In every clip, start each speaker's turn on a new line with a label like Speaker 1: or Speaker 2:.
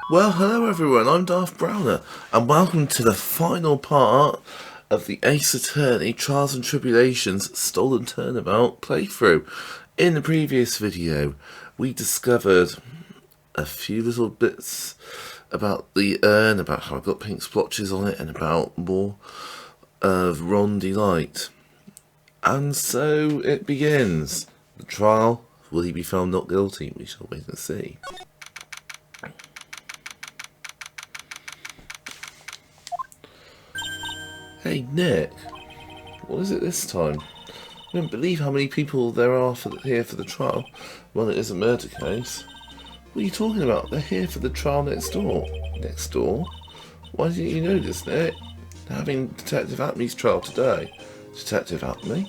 Speaker 1: Well, hello everyone, I'm Darth Browner, and welcome to the final part of the Ace Attorney Trials and Tribulations Stolen Turnabout playthrough. In the previous video, we discovered a few little bits about the urn, about how I got pink splotches on it, and about more of Ron Delite. And so it begins. The trial. Will he be found not guilty? We shall wait and see. Hey Nick, what is it this time? I don't believe how many people there are here for the trial. Well, it is a murder case. What are you talking about? They're here for the trial next door. Next door? Why didn't you notice, Nick? They're having Detective Atmy's trial today. Detective Atmy?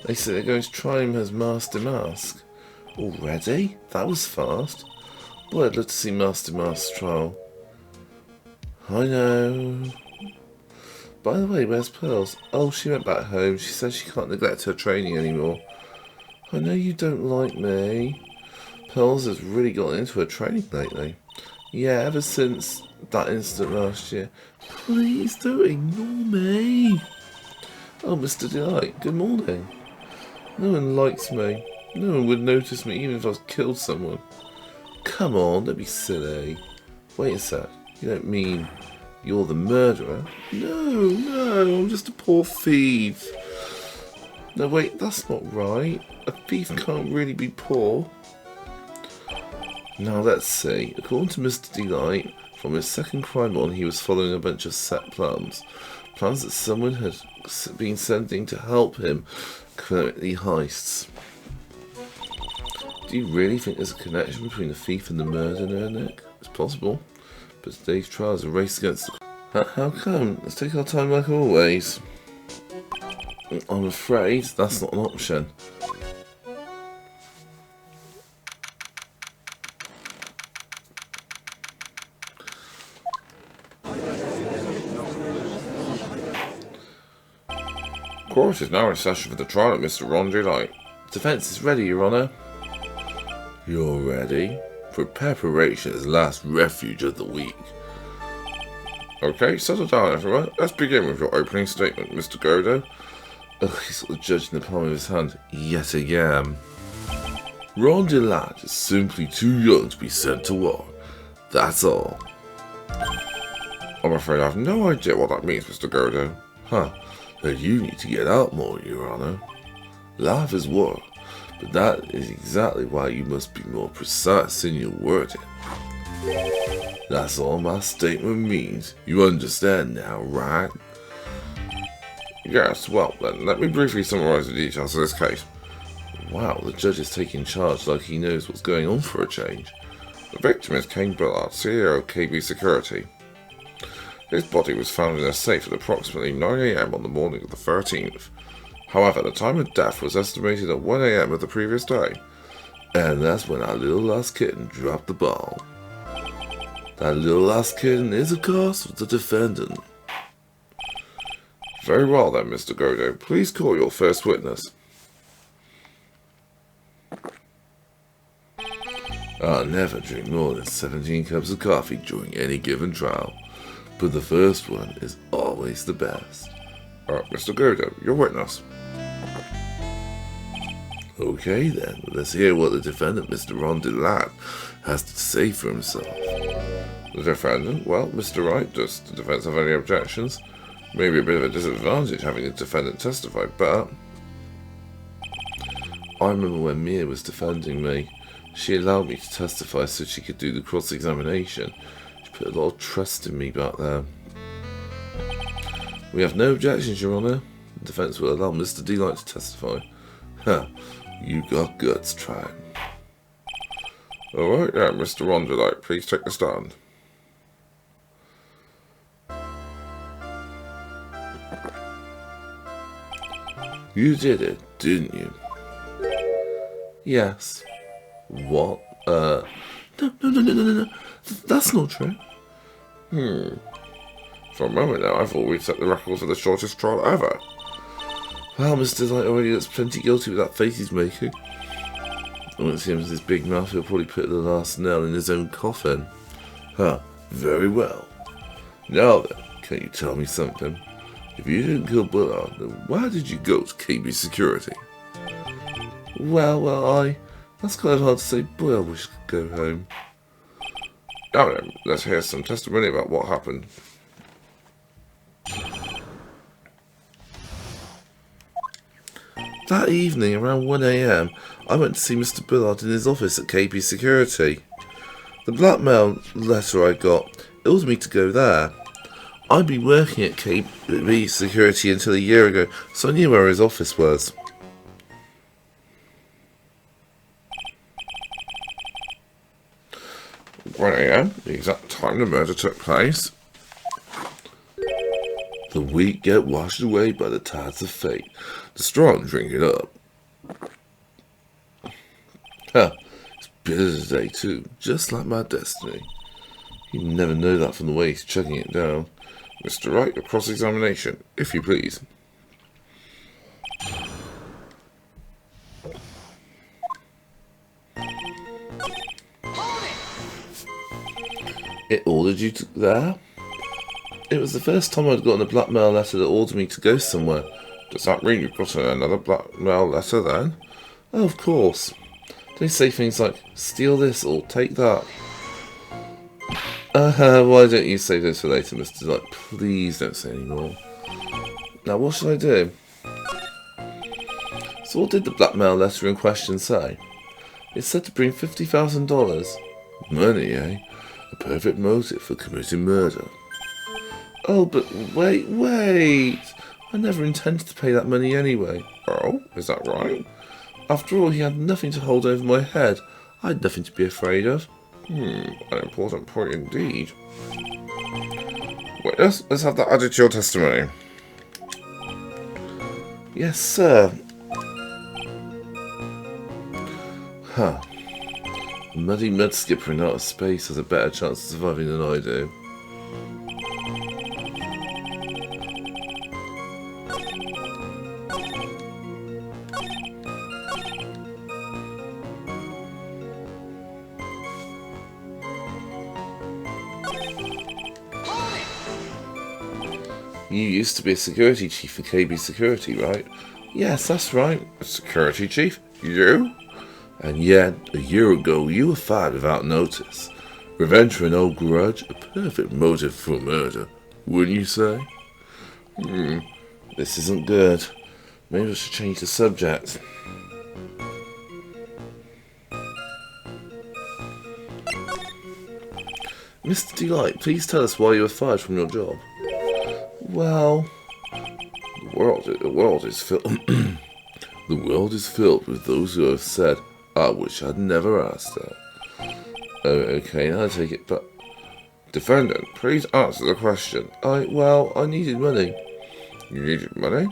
Speaker 1: They say they're going to try him as Master Mask. Already? That was fast. Boy, I'd love to see Master Mask's trial. I know. By the way, where's Pearls? Oh, she went back home. She says she can't neglect her training anymore. I know you don't like me. Pearls has really gotten into her training lately. Yeah, ever since that incident last year. Please don't ignore me. Oh, Mr. Delite, good morning. No one likes me. No one would notice me even if I killed someone. Come on, don't be silly. Wait a sec. You don't mean you're the murderer? No, I'm just a poor thief. No, wait, that's not right. A thief can't really be poor. Now, let's see. According to Mr. Delite, from his second crime on, he was following a bunch of set plans. Plans that someone had been sending to help him commit the heists. Do you really think there's a connection between the thief and the murderer, Nick? It's possible. But today's trial is a race against the... How come? Let's take our time like always. I'm afraid that's not an option. Court is now in session for the trial of Mr. Ron Delite. Defence is ready, Your Honour. You're ready? For preparation's last refuge of the week. Okay, settle down everyone. Let's begin with your opening statement, Mr. Godo. Oh, he's got the judge in the palm of his hand. Yet again. Ron Delite is simply too young to be sent to war. That's all. I'm afraid I have no idea what that means, Mr. Godo. Then you need to get out more, Your Honour. Life is war, but that is exactly why you must be more precise in your wording. That's all my statement means. You understand now, right? Yes, well then, let me briefly summarise the details of this case. Wow, the judge is taking charge like he knows what's going on for a change. The victim is Kane Billard, CEO of KB Security. His body was found in a safe at approximately 9 AM on the morning of the 13th. However, the time of death was estimated at 1 AM of the previous day. And that's when our little lost kitten dropped the ball. That little lost kitten is, of course, the defendant. Very well then, Mr. Godo. Please call your first witness. I'll never drink more than 17 cups of coffee during any given trial. But the first one is always the best. Mr. Godo, your witness. Okay then, let's hear what the defendant, Mr. Ron Delite, has to say for himself. The defendant? Well, Mr. Wright, does the defense have any objections? Maybe a bit of a disadvantage having the defendant testify, but... I remember when Mia was defending me. She allowed me to testify so she could do the cross-examination. She put a lot of trust in me back then. We have no objections, Your Honour. The defence will allow Mr. Delite to testify. You got guts, try it. Alright, yeah, Mr. Ron Delite, please take the stand. You did it, didn't you? Yes. What? No. That's not true. For a moment now, I thought we'd set the record for the shortest trial ever. Well, Mr. Delite already looks plenty guilty with that face he's making. Once he opens his big mouth, he'll probably put the last nail in his own coffin. Very well. Now then, can you tell me something? If you didn't kill Bullard, then why did you go to KB Security? Well, that's kind of hard to say. Boy, I wish I could go home. Now then, let's hear some testimony about what happened. That evening, around 1 AM, I went to see Mr. Bullard in his office at KB Security. The blackmail letter I got ordered me to go there. I'd been working at KB Security until a year ago, so I knew where his office was. "1 AM, the exact time the murder took place. The weak get washed away by the tides of fate. The strong drink it up. It's bitter today too, just like my destiny. You never know that from the way he's chugging it down. Mr. Wright, a cross-examination, if you please." It ordered you there? It was the first time I'd gotten a blackmail letter that ordered me to go somewhere. Does that mean you've got another blackmail letter then? Oh, of course. They say things like, steal this or take that. Why don't you save this for later, Mr. Delite? Please don't say any more. Now, what should I do? So what did the blackmail letter in question say? It said to bring $50,000. Money, eh? A perfect motive for committing murder. Oh, but wait. I never intended to pay that money anyway. Oh, is that right? After all, he had nothing to hold over my head. I had nothing to be afraid of. An important point indeed. Wait, let's have that added to your testimony. Yes, sir. A muddy mud skipper in outer space has a better chance of surviving than I do. You used to be a security chief for KB Security, right? Yes, that's right. A security chief? You? And yet, a year ago, you were fired without notice. Revenge for an old grudge, a perfect motive for a murder, wouldn't you say? This isn't good. Maybe I should change the subject. Mr. Delite, please tell us why you were fired from your job. Well, the world is filled. The world is filled with those who have said, "I wish I'd never asked that." Oh, okay, now I take it. But defendant, please answer the question. I needed money. You needed money?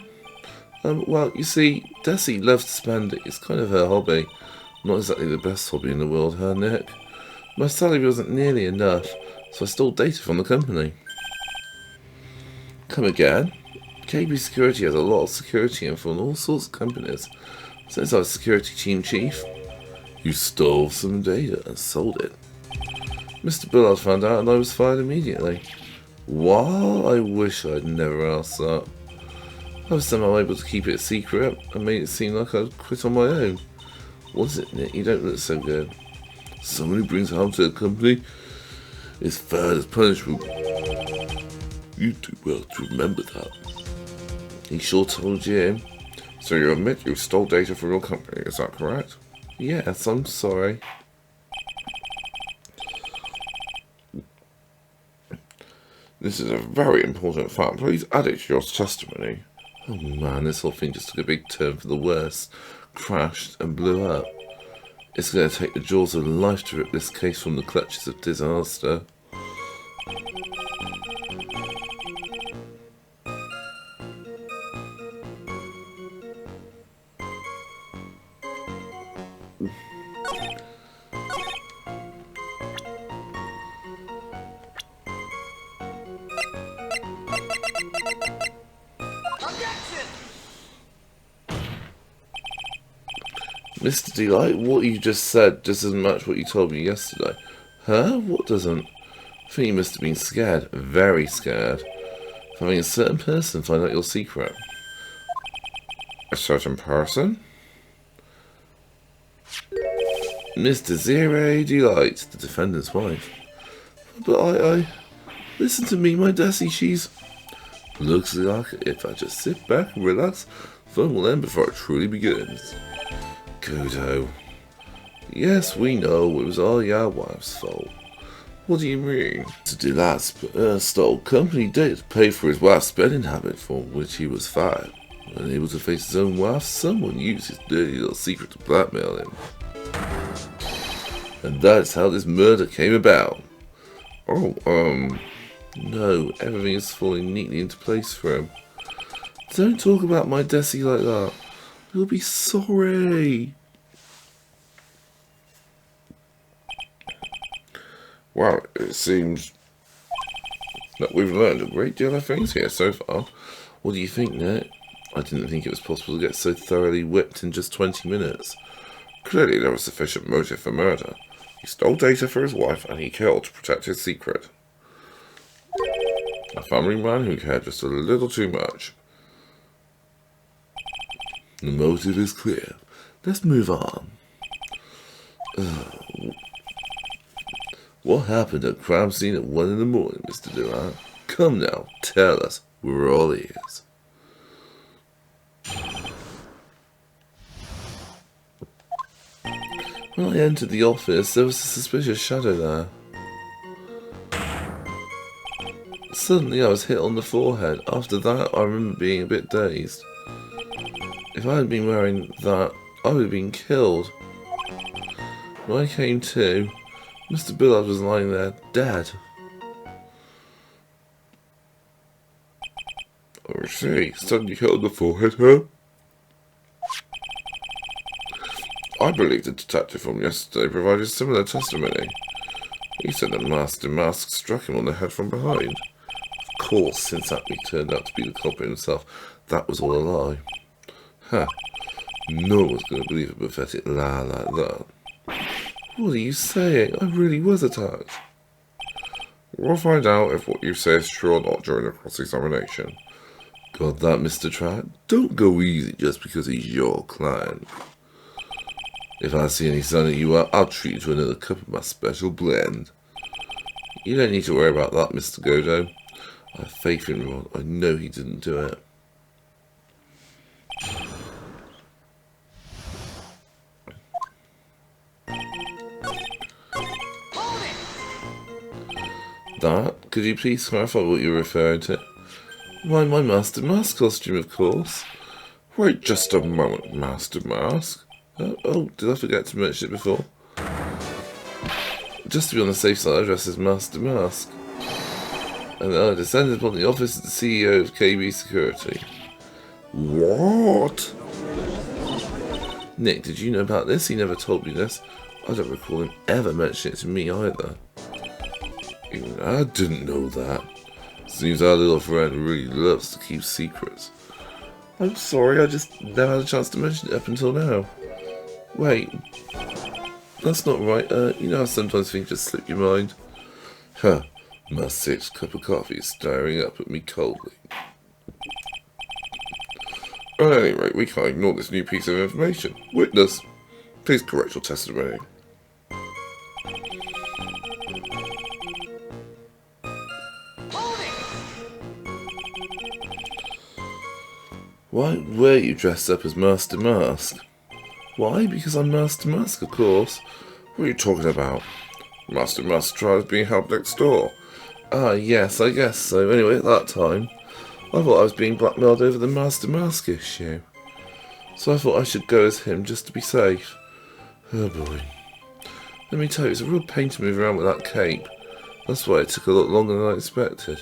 Speaker 1: Well, you see, Desi loves to spend it. It's kind of her hobby. Not exactly the best hobby in the world, huh, Nick? My salary wasn't nearly enough, so I stole data from the company. Come again? KB Security has a lot of security info on all sorts of companies. Since I was security team chief, you stole some data and sold it. Mr. Bullard found out and I was fired immediately. Wow, I wish I'd never asked that. I was somehow able to keep it a secret and made it seem like I'd quit on my own. What is it, Nick? You don't look so good. Someone who brings harm to the company is fired as punishment. You do well to remember that. He sure told you. So you admit you stole data from your company, is that correct? Yes, I'm sorry. This is a very important fact. Please add it to your testimony. Oh man, this whole thing just took a big turn for the worse. Crashed and blew up. It's going to take the jaws of life to rip this case from the clutches of disaster. Mr. Delite, what you just said doesn't match what you told me yesterday. Huh? What doesn't? I think you must have been scared, very scared, of having a certain person find out your secret. A certain person? Miss Desiree Delite, the defendant's wife. But I... Listen to me, my Desi, she's... Looks like if I just sit back and relax, fun will end before it truly begins. Godo. Yes, we know it was all your wife's fault. What do you mean? To Delite stole company data to pay for his wife's spending habit, for which he was fired. Unable to face his own wife, someone used his dirty little secret to blackmail him. And that's how this murder came about. Oh, no, everything is falling neatly into place for him. Don't talk about my Desi like that. You'll be sorry. Well, it seems that we've learned a great deal of things here so far. What do you think, Nick? I didn't think it was possible to get so thoroughly whipped in just 20 minutes. Clearly there was sufficient motive for murder. He stole data for his wife and he killed to protect his secret. A family man who cared just a little too much. The motive is clear. Let's move on. What happened at crime scene at 1 in the morning, Mr. Delite? Come now, tell us. We're all ears. When I entered the office, there was a suspicious shadow there. Suddenly I was hit on the forehead. After that, I remember being a bit dazed. If I hadn't been wearing that, I would have been killed. When I came to, Mr. Billard was lying there, dead. I see. Suddenly hit on the forehead, huh? I believe the detective from yesterday provided similar testimony. He said that Master Mask struck him on the head from behind. Of course, since that turned out to be the culprit himself, that was all a lie. Ha! No one's going to believe a pathetic lie like that. What are you saying? I really was attacked. We'll find out if what you say is true or not during the cross-examination. Got that, Mr. Tratt? Don't go easy just because he's your client. If I see any sign that you are, I'll treat you to another cup of my special blend. You don't need to worry about that, Mr. Godo. I have faith in Ron. I know he didn't do it. That? Could you please clarify what you're referring to? Why, my Master Mask costume, of course. Wait just a moment, Master Mask. Oh, did I forget to mention it before? Just to be on the safe side, I dress as Master Mask. And I descended upon the office of the CEO of KB Security. What? Nick, did you know about this? He never told me this. I don't recall him ever mentioning it to me either. Even I didn't know that. Seems our little friend really loves to keep secrets. I'm sorry, I just never had a chance to mention it up until now. Wait, that's not right. You know how sometimes things just slip your mind? Huh, my 6th cup of coffee is staring up at me coldly. At any rate, we can't ignore this new piece of information. Witness, please correct your testimony. Why were you dressed up as Master Mask? Why? Because I'm Master Mask, of course. What are you talking about? Master Mask trial is being held next door. Ah, yes, I guess so. Anyway, at that time, I thought I was being blackmailed over the Master Mask issue. So I thought I should go as him just to be safe. Oh boy. Let me tell you, it's a real pain to move around with that cape. That's why it took a lot longer than I expected.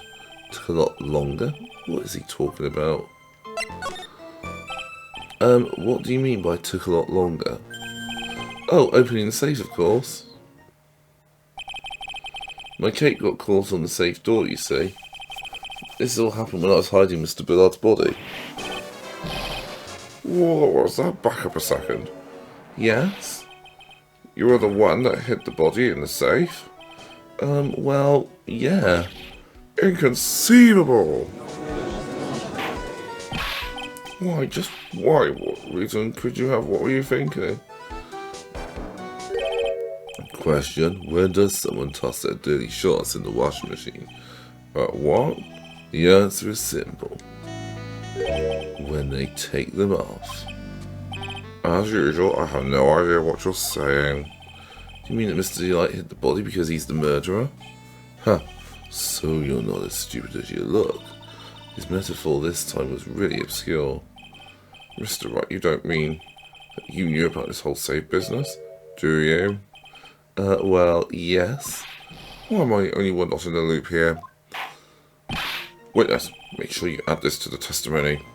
Speaker 1: Took a lot longer? What is he talking about? What do you mean by took a lot longer? Oh, opening the safe, of course. My cape got caught on the safe door, you see. This all happened when I was hiding Mr. Billard's body. What was that? Back up a second. Yes? You were the one that hid the body in the safe? Well, yeah.
Speaker 2: Inconceivable!
Speaker 1: Why, just why? What reason could you have? What were you thinking? Question, when does someone toss their dirty shorts in the washing machine? What? The answer is simple. When they take them off.
Speaker 2: As usual, I have no idea what you're saying.
Speaker 1: Do you mean that Mr. Delite hit the body because he's the murderer? Huh, so you're not as stupid as you look. His metaphor this time was really obscure.
Speaker 2: Mr. Wright, you don't mean that you knew about this whole save business, do you?
Speaker 1: Well, yes.
Speaker 2: Why am I the only one not in the loop here? Witness, make sure you add this to the testimony.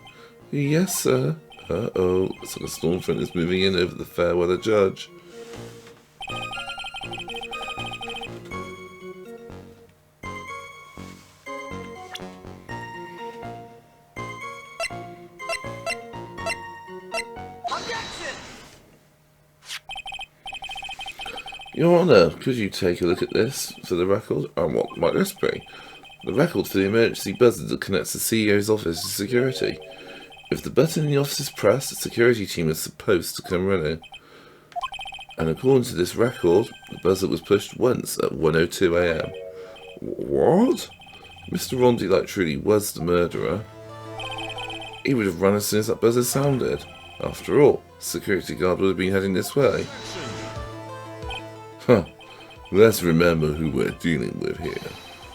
Speaker 1: Yes, sir. Uh-oh, looks like a stormfront is moving in over the fair weather judge. Your Honour, could you take a look at this for the record?
Speaker 2: And what might this be?
Speaker 1: The record for the emergency buzzer that connects the CEO's office to security. If the button in the office is pressed, the security team is supposed to come running. And according to this record, the buzzer was pushed once at 1:02 AM.
Speaker 2: What?
Speaker 1: Mr. Ron Delite truly was the murderer. He would have run as soon as that buzzer sounded. After all, the security guard would have been heading this way. Huh. Let's remember who we're dealing with here.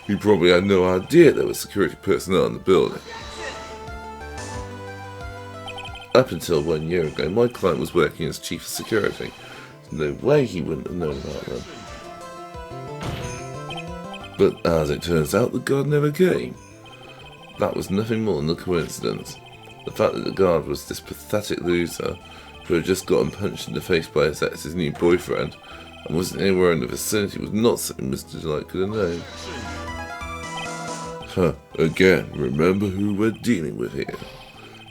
Speaker 1: He probably had no idea there was security personnel in the building. Up until 1 year ago, my client was working as chief of security. There's no way he wouldn't have known about them. But as it turns out, the guard never came. That was nothing more than a coincidence. The fact that the guard was this pathetic loser who had just gotten punched in the face by his ex's new boyfriend and wasn't anywhere in the vicinity was not something Mr. Delite could have known. Huh, again, remember who we're dealing with here.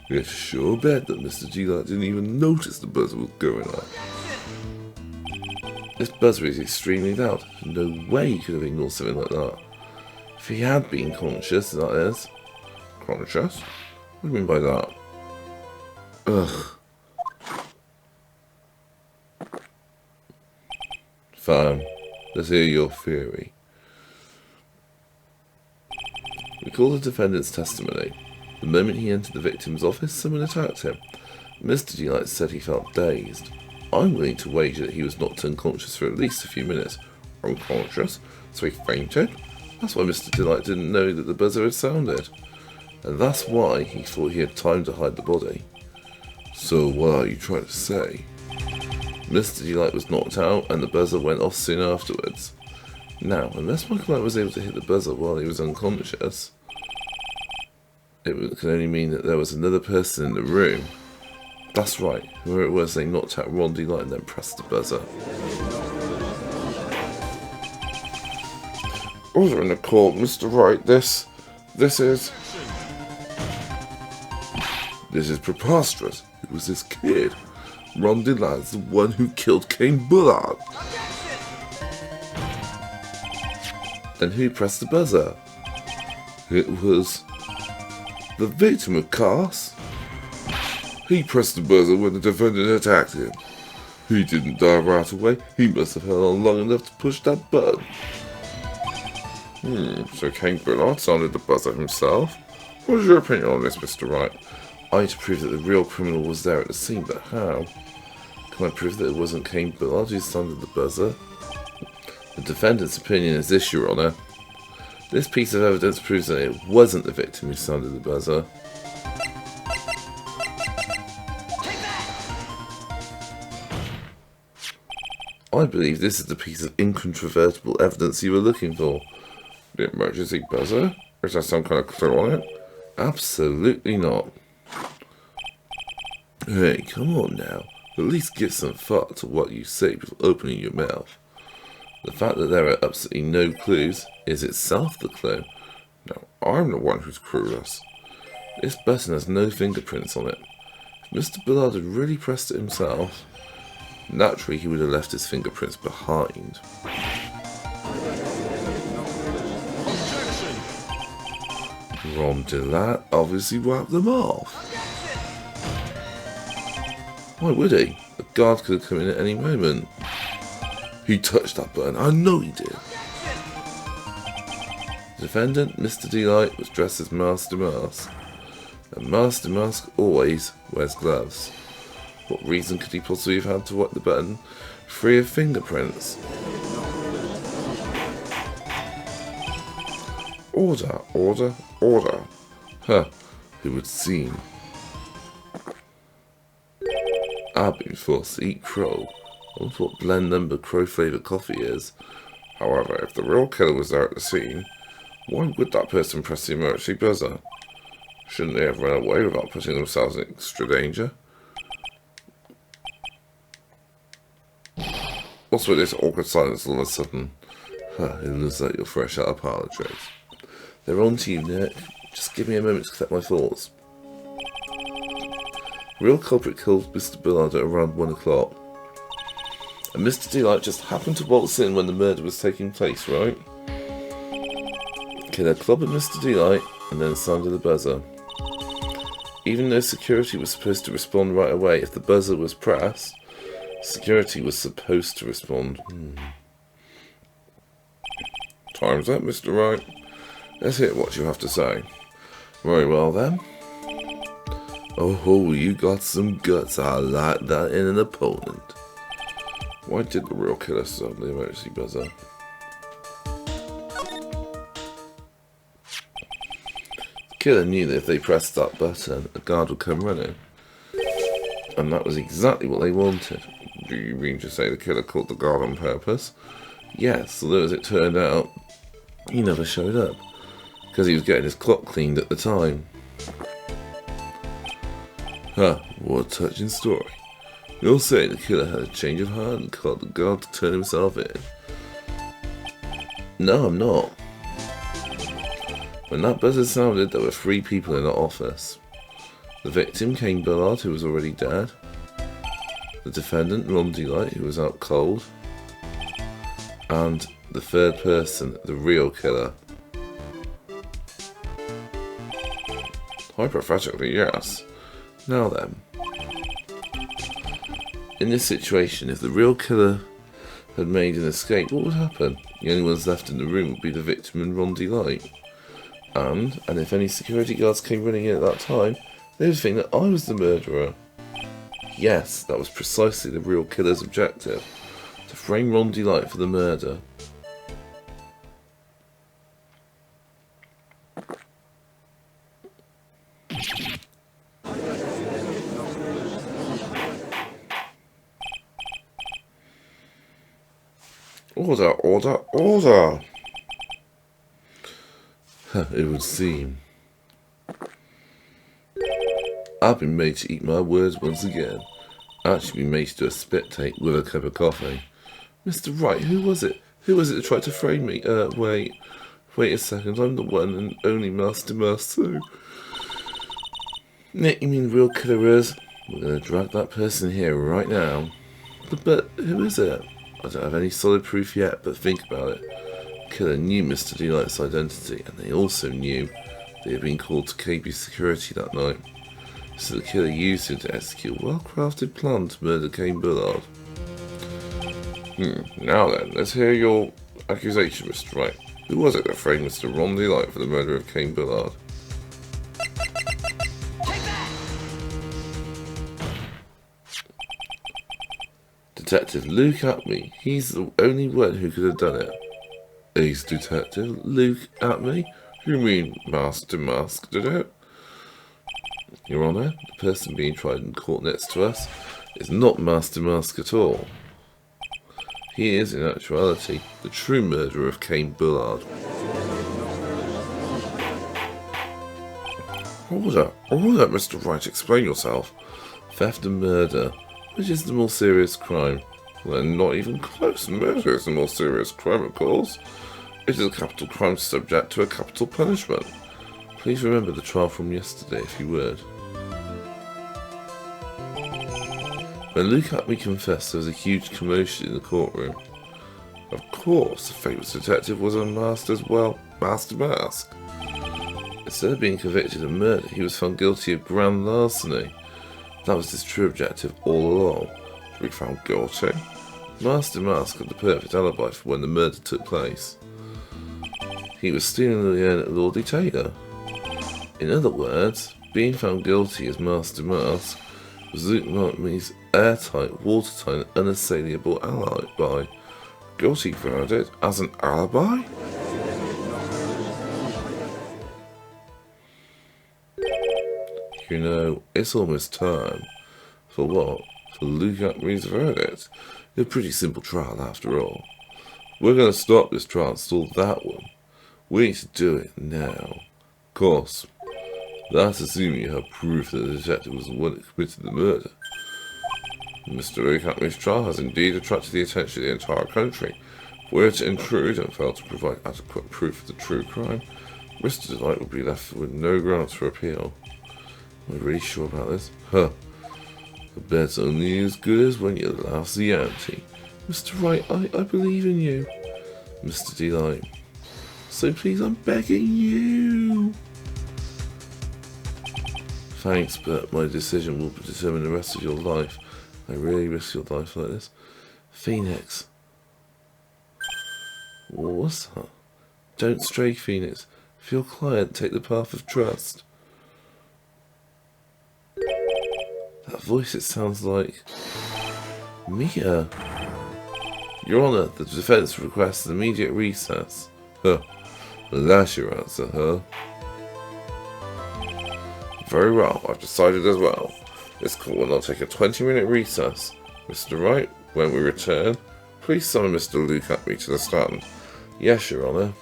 Speaker 1: It's sure bet that Mr. Delite didn't even notice the buzzer was going off. This buzzer is extremely loud. No way he could have ignored something like that. If he had been conscious, that is.
Speaker 2: Conscious? What do you mean by that?
Speaker 1: Ugh. Fine. Let's hear your theory. Recall the defendant's testimony. The moment he entered the victim's office, someone attacked him. Mr. Delite said he felt dazed. I'm willing to wager that he was knocked unconscious for at least a few minutes.
Speaker 2: Unconscious? So he fainted?
Speaker 1: That's why Mr. Delite didn't know that the buzzer had sounded. And that's why he thought he had time to hide the body. So what are you trying to say? Mr. Delite was knocked out and the buzzer went off soon afterwards. Now, unless my client was able to hit the buzzer while he was unconscious, it can only mean that there was another person in the room. That's right, whoever it was, they knocked out Ron Delite and then pressed the buzzer.
Speaker 2: Order in the court, Mr. Wright, this is...
Speaker 1: This is preposterous. It was this kid. Ron Delite's the one who killed Cain Bullard. Then who pressed the buzzer? It was the victim, of course.
Speaker 2: He pressed the buzzer when the defendant attacked him. He didn't die right away. He must have held on long enough to push that button. So Cain Bullard sounded the buzzer himself? What is your opinion on this, Mr. Wright?
Speaker 1: I need to prove that the real criminal was there at the scene, but how? Can I prove that it wasn't Cain Bullard who sounded the buzzer? The defendant's opinion is this, Your Honour. This piece of evidence proves that it wasn't the victim who sounded the buzzer. I believe this is the piece of incontrovertible evidence you were looking for.
Speaker 2: The emergency buzzer? Is there some kind of clue on it?
Speaker 1: Absolutely not. Hey, come on now. At least give some thought to what you say before opening your mouth. The fact that there are absolutely no clues is itself the clue.
Speaker 2: No, I'm the one who's clueless.
Speaker 1: This button has no fingerprints on it. If Mr. Bullard had really pressed it himself, naturally he would have left his fingerprints behind.
Speaker 2: Ron Delite obviously wiped them off. Why would he? A guard could have come in at any moment. He touched that button. I know he did. The defendant, Mr. Delite, was dressed as Master Mask. And Master Mask always wears gloves. What reason could he possibly have had to wipe the button free of fingerprints? Order, order, order. Huh, it would seem. I've been forced to eat crow. I wonder what blend number crow flavoured coffee is. However, if the real killer was there at the scene, why would that person press the emergency buzzer? Shouldn't they have run away without putting themselves in extra danger? What's with this awkward silence all of a sudden? Huh, it looks like you're fresh out of parlour tricks. They're on to you, Nick. Just give me a moment to collect my thoughts. The real culprit killed Mr. Bullard at around 1 o'clock. And Mr. Delite just happened to waltz in when the murder was taking place, right? Killer clobbered Mr. Delite and then sounded the buzzer. Even though security was supposed to respond right away, if the buzzer was pressed, security was supposed to respond. Time's up, Mr. Wright. Let's hear what you have to say. Very well then. Oh, you got some guts. I like that in an opponent. Why did the real killer stop the emergency buzzer? The killer knew that if they pressed that button, a guard would come running. And that was exactly what they wanted. Do you mean to say the killer caught the guard on purpose? Yes, although as it turned out, he never showed up. Because he was getting his clock cleaned at the time. Huh, what a touching story. You're saying the killer had a change of heart and called the guard to turn himself in? No, I'm not. When that buzzer sounded, there were 3 people in the office. The victim, Kane Bullard, who was already dead. The defendant, Ron Delite, who was out cold. And the third person, the real killer. Hypothetically, yes. Now then. In this situation, if the real killer had made an escape, what would happen? The only ones left in the room would be the victim and Ron Delite. And if any security guards came running in at that time, they would think that I was the murderer. Yes, that was precisely the real killer's objective. To frame Ron Delite for the murder. Order, order, order! It would seem. I've been made to eat my words once again. Actually been made to do a spit take with a cup of coffee. Mr. Wright, who was it? Who was it that tried to frame me? Wait a second, I'm the one and only Master Master. Nick, you mean the real killer is? We're gonna drag that person here right now. But who is it? I don't have any solid proof yet, but think about it. The killer knew Mr. Delite's identity, and they also knew they had been called to KB security that night. So the killer used him to execute a well-crafted plan to murder Kane Bullard. Now then, let's hear your accusation, Mr. Wright. Who was it that framed Mr. Ron Delite for the murder of Kane Bullard? Detective Luke Atme. He's the only one who could have done it. Ace Detective Luke Atme? You mean Master Mask did it? Your Honour, the person being tried in court next to us is not Master Mask at all. He is, in actuality, the true murderer of Kane Bullard. Order, Mr. Wright, explain yourself. Theft and murder. Which is the more serious crime? Well, not even close. Murder is the more serious crime, of course. It is a capital crime subject to a capital punishment. Please remember the trial from yesterday, if you would. When Luke Atme confessed, there was a huge commotion in the courtroom. Of course, the famous detective was unmasked as well. Master Mask. It instead of being convicted of murder, he was found guilty of grand larceny. That was his true objective all along, to be found guilty. Master Mask had the perfect alibi for when the murder took place. He was stealing the Lordy Taylor. In other words, being found guilty as Master Mask was Luke Martme's airtight, watertight, unassailable alibi. Guilty verdict as an alibi? You know, it's almost time. For what? For Luke Acme's verdict. A pretty simple trial after all. We're going to stop this trial and stall that one. We need to do it now. Of course, that's assuming you have proof that the detective was the one that committed the murder. Mr. Luke Acme's trial has indeed attracted the attention of the entire country. If we were to intrude and fail to provide adequate proof of the true crime, Mr. Delite would be left with no grounds for appeal. Am I really sure about this? Huh. The bet's only as good as when you last the ante. Mr. Wright, I believe in you. Mr. Delite. So please, I'm begging you. Thanks, but my decision will determine the rest of your life. I really risk your life like this. Phoenix. What's that? Don't stray, Phoenix. For your client, take the path of trust. That voice, it sounds like Mia. Your Honour, the defence requests an immediate recess. Huh. That's your answer, huh? Very well, I've decided as well. This court will now take a 20-minute recess. Mr. Wright, when we return, please summon Mr. Luke Acme to the stand. Yes, Your Honour.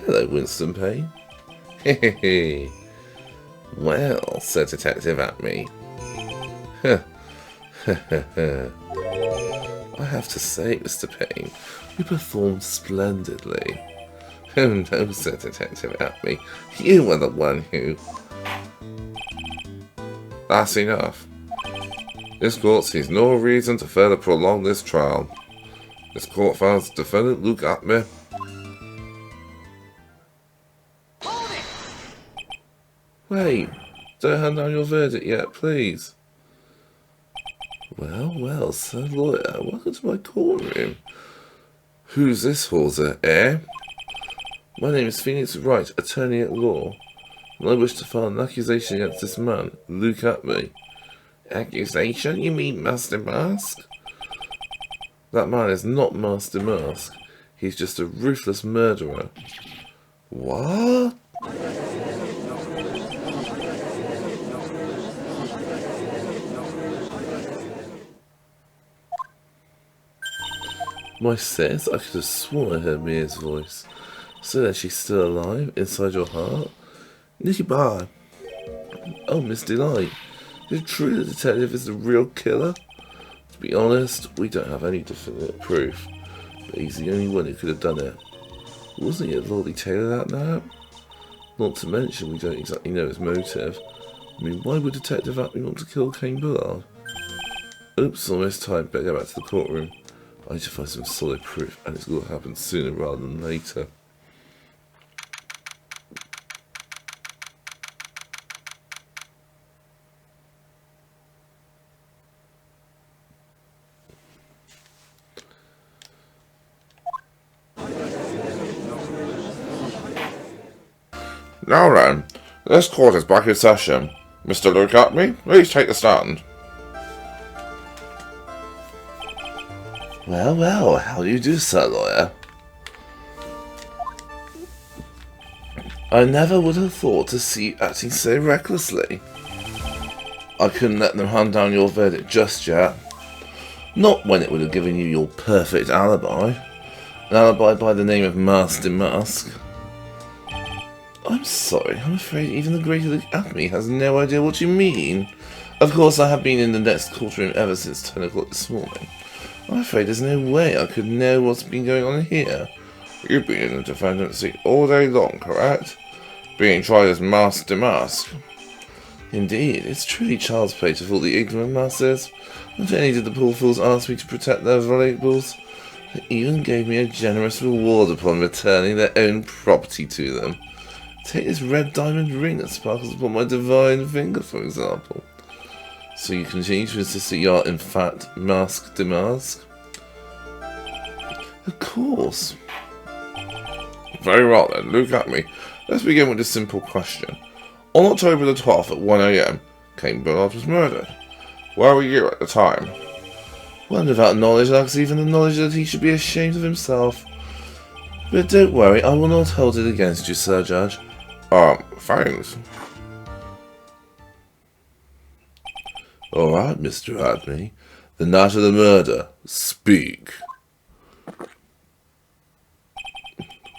Speaker 2: Hello, Winston Payne. Hehehe. Well, said Detective Acme. I have to say, Mr. Payne, you performed splendidly. Oh no, said Detective Acme. You were the one who... That's enough. This court sees no reason to further prolong this trial. This court finds defendant Luke Acme... Wait, don't hand down your verdict yet, please. Well, sir lawyer, welcome to my courtroom. Who's this hawser, eh? My name is Phoenix Wright, attorney at law, and I wish to file an accusation against this man, Luke Acme. Accusation? You mean Master Mask? That man is not Master Mask. He's just a ruthless murderer. What? My sis, I could have sworn I heard Mia's voice. So then she's still alive, inside your heart? Nicky bye. Oh, Miss Delite. Is it true the detective is the real killer? To be honest, we don't have any definite proof. But he's the only one who could have done it. Wasn't it Lordy Taylor that night? Not to mention, we don't exactly know his motive. I mean, why would Detective Acme want to kill Kane Bullard? Oops, almost time. Better go back to the courtroom. I need to find some solid proof, and it's got to happen sooner rather than later.
Speaker 1: Now then, this court is back in session. Mr. Luke Acme, please take the stand.
Speaker 2: Well, how do you do, sir lawyer? I never would have thought to see you acting so recklessly. I couldn't let them hand down your verdict just yet. Not when it would have given you your perfect alibi. An alibi by the name of Master Mask. I'm sorry, I'm afraid even the great Luke Acme has no idea what you mean. Of course, I have been in the next courtroom ever since 10 o'clock this morning. I'm afraid there's no way I could know what's been going on here.
Speaker 1: You've been in the defendant's seat all day long, correct? Being tried as Master Mask.
Speaker 2: Indeed, it's truly child's play to fool the ignorant masses. Not only did the poor fools ask me to protect their valuables,
Speaker 1: They even gave me a generous reward upon returning their own property to them. Take this red diamond ring that sparkles upon my divine finger, for example. So you continue to insist that you are, in fact, Masque de Masque? Of course. Very well then, look at me. Let's begin with a simple question. On October the 12th at 1 AM, Cain Bernard was murdered. Where were you at the time? Well, without knowledge lacks even the knowledge that he should be ashamed of himself. But don't worry, I will not hold it against you, Sir Judge.
Speaker 2: Thanks.
Speaker 1: Alright, Mr. Adney. The night of the murder. Speak.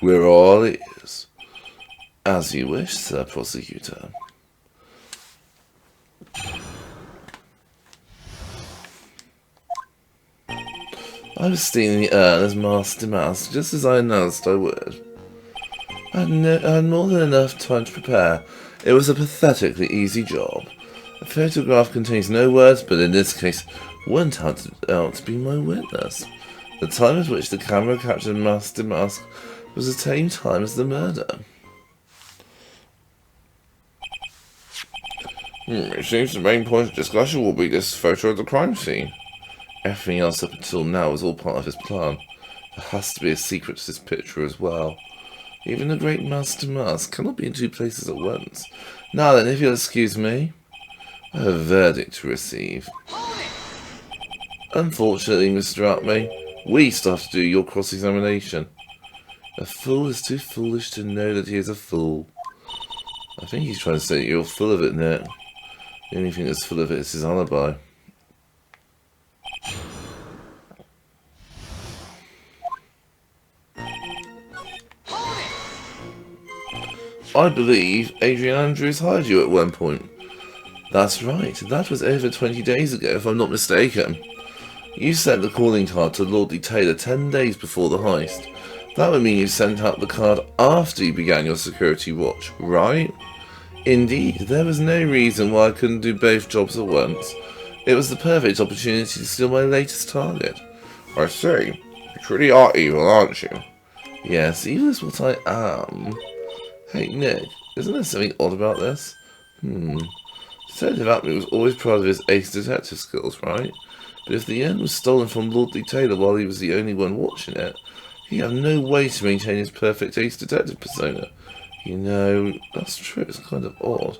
Speaker 1: We're all ears. As you wish, Sir Prosecutor. I was stealing the urn as Masque de Masque, just as I announced I would. I had more than enough time to prepare. It was a pathetically easy job. The photograph contains no words, but in this case, one turned out to be my witness. The time at which the camera captured Masque de Masque was the same time as the murder.
Speaker 2: It seems the main point of discussion will be this photo of the crime scene.
Speaker 1: Everything else up until now was all part of his plan. There has to be a secret to this picture as well. Even the great Masque de Masque cannot be in two places at once. Now then, if you'll excuse me, I have a verdict to receive. Unfortunately, Mr. Atmay, we still have to do your cross-examination. A fool is too foolish to know that he is a fool. I think he's trying to say that you're full of it, Nick. The only thing that's full of it is his alibi. I believe Adrian Andrews hired you at one point. That's right, that was over 20 days ago, if I'm not mistaken. You sent the calling card to Lordly Taylor 10 days before the heist. That would mean you sent out the card after you began your security watch, right? Indeed, there was no reason why I couldn't do both jobs at once. It was the perfect opportunity to steal my latest target.
Speaker 2: I see. You truly are evil, aren't you?
Speaker 1: Yes, evil is what I am. Hey, Nick, isn't there something odd about this? Detective Atmey was always proud of his ace detective skills, right? But if the urn was stolen from Lordly Taylor while he was the only one watching it, he'd have no way to maintain his perfect ace detective persona. You know, that's true, it's kind of odd.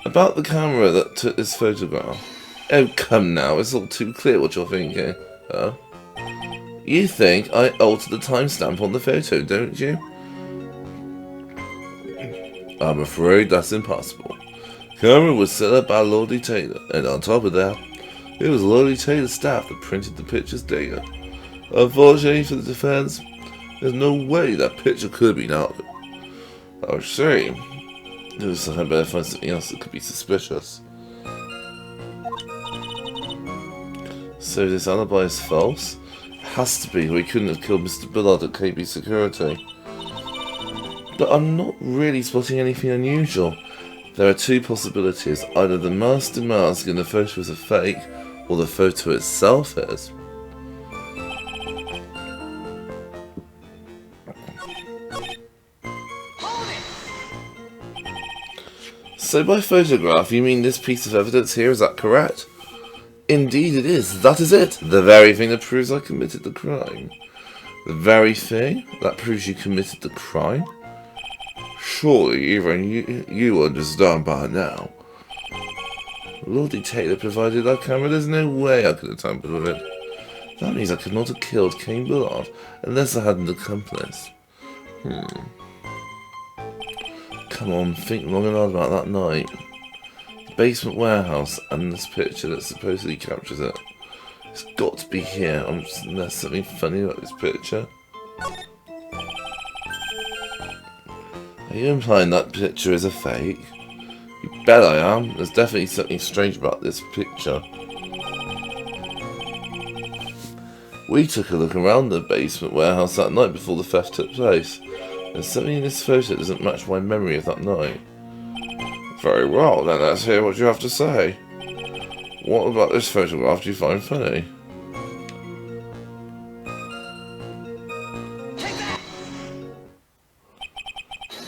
Speaker 1: About the camera that took this photograph. Oh, come now, it's all too clear what you're thinking. Huh? You think I altered the timestamp on the photo, don't you? I'm afraid that's impossible. Camera was set up by Lordly Taylor, and on top of that, it was Lordly Taylor's staff that printed the picture's data. Unfortunately for the defense, there's no way that picture could have been altered. I see. Looks like I better find something else that could be suspicious. So this alibi is false? It has to be, or he couldn't have killed Mr. Bullard at KB Security. But I'm not really spotting anything unusual. There are two possibilities. Either the Masque de Masque in the photo is a fake, or the photo itself is. So by photograph, you mean this piece of evidence here, is that correct? Indeed it is. That is it. The very thing that proves I committed the crime. The very thing that proves you committed the crime? Surely even you understand by now. Lordly Taylor provided that camera. There's no way I could have tampered with it. That means I could not have killed Cain Bullard unless I had an accomplice. Come on, think long and hard about that night. The basement warehouse and this picture that supposedly captures it. It's got to be here. There's something funny about this picture. Are you implying that picture is a fake? You bet I am. There's definitely something strange about this picture. We took a look around the basement warehouse that night before the theft took place. There's something in this photo that doesn't match my memory of that night.
Speaker 2: Very well, then let's hear what you have to say. What about this photograph do you find funny?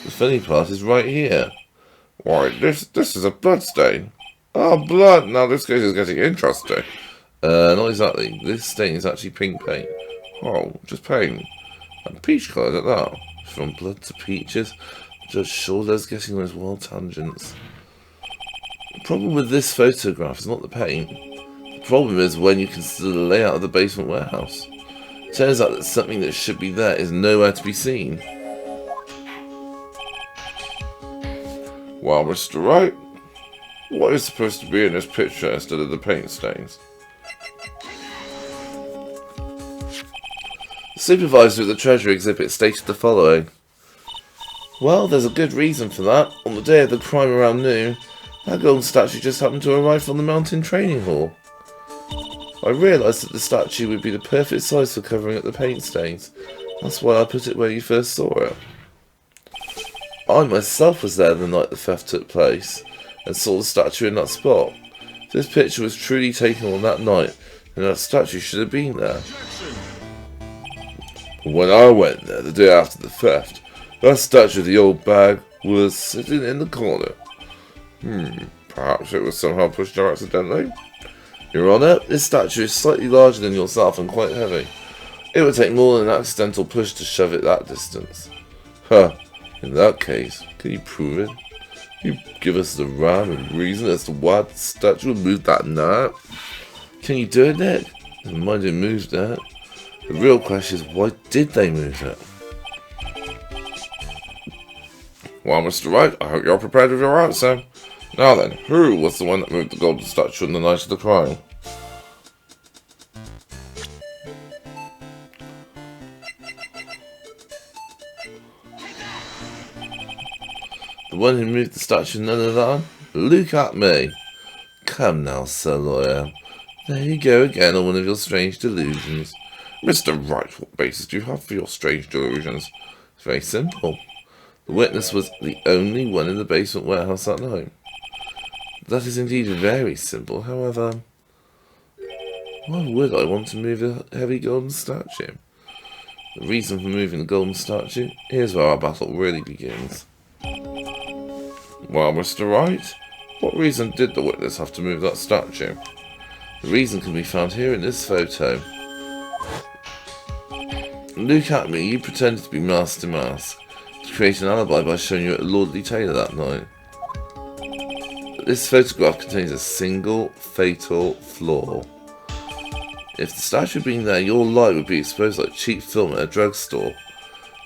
Speaker 2: The funny part is right here. Why, this is a blood stain. Oh, blood! Now this case is getting interesting. Not exactly. This stain is actually pink paint. Oh, just paint. And peach coloured at that. From blood to peaches. Just Shawler's getting those wild tangents. The problem with this photograph is not the paint. The problem is when you consider the layout of the basement warehouse. It turns out that something that should be there is nowhere to be seen. Well, Mr. Wright, what is supposed to be in this picture instead of the paint stains? The supervisor of the treasure exhibit stated the following. Well, there's a good reason for that. On the day of the crime around noon, that golden statue just happened to arrive from the mountain training hall. I realised that the statue would be the perfect size for covering up the paint stains. That's why I put it where you first saw it. I myself was there the night the theft took place, and saw the statue in that spot. This picture was truly taken on that night, and that statue should have been there. But when I went there the day after the theft, that statue of the old bag was sitting in the corner. Perhaps it was somehow pushed there accidentally? Your Honour, this statue is slightly larger than yourself and quite heavy. It would take more than an accidental push to shove it that distance. Huh, in that case, can you prove it? Can you give us the rhyme and reason as to why the statue moved that night? Can you do it, Nick? Never mind who moved it. The real question is, why did they move it? Well, Mr. Wright, I hope you're prepared with your answer. Now then, who was the one that moved the golden statue on the night of the crime? The one who moved the statue, none of that? Look at me. Come now, Sir Lawyer. There you go again on one of your strange delusions. Mr. Wright, what basis do you have for your strange delusions? It's very simple. The witness was the only one in the basement warehouse that night. That is indeed very simple, however, why would I want to move a heavy golden statue? The reason for moving the golden statue, here's where our battle really begins. Well, Mr. Wright, what reason did the witness have to move that statue? The reason can be found here in this photo. Look at me, you pretended to be Master Mask, to create an alibi by showing you at Lordly Taylor that night. But this photograph contains a single, fatal flaw. If the statue had been there, your lie would be exposed like cheap film at a drugstore.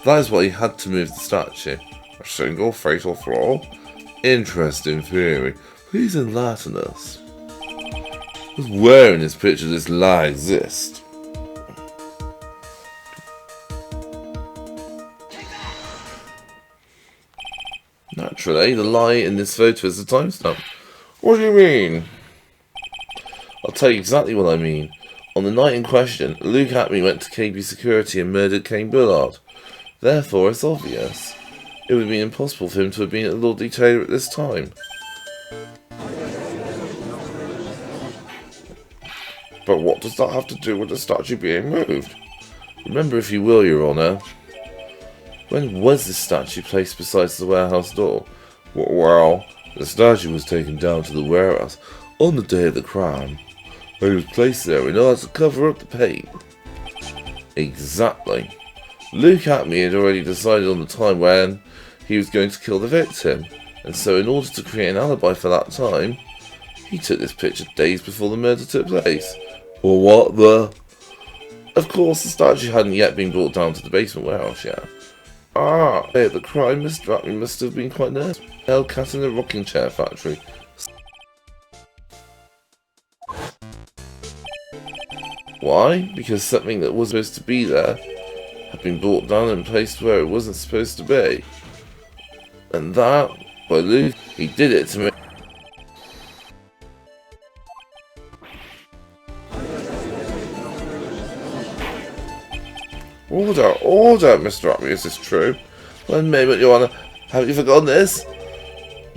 Speaker 2: That is why you had to move the statue. A single, fatal flaw? Interesting theory. Please enlighten us. Where in this picture does this lie exist? Naturally, the lie in this photo is the timestamp. What do you mean? I'll tell you exactly what I mean. On the night in question, Luke Atme went to KB Security and murdered Kane Bullard. Therefore, it's obvious. It would be impossible for him to have been at Lordly Taylor at this time. But what does that have to do with the statue being moved? Remember, if you will, Your Honour, when was this statue placed beside the warehouse door? Well, the statue was taken down to the warehouse on the day of the crime. It was placed there in order to cover up the paint. Exactly. Luke Atme had already decided on the time when he was going to kill the victim, and so in order to create an alibi for that time, he took this picture days before the murder took place. Or what the? Of course, the statue hadn't yet been brought down to the basement warehouse yet. Ah, day of the crime, Mr. Atme must have been quite nervous. Hellcat in the rocking chair factory. Why? Because something that was supposed to be there had been brought down and placed where it wasn't supposed to be. And that, by Luke, he did it to me. Order, Mr. Atme, is this true? One moment, Your Honour. Have you forgotten this?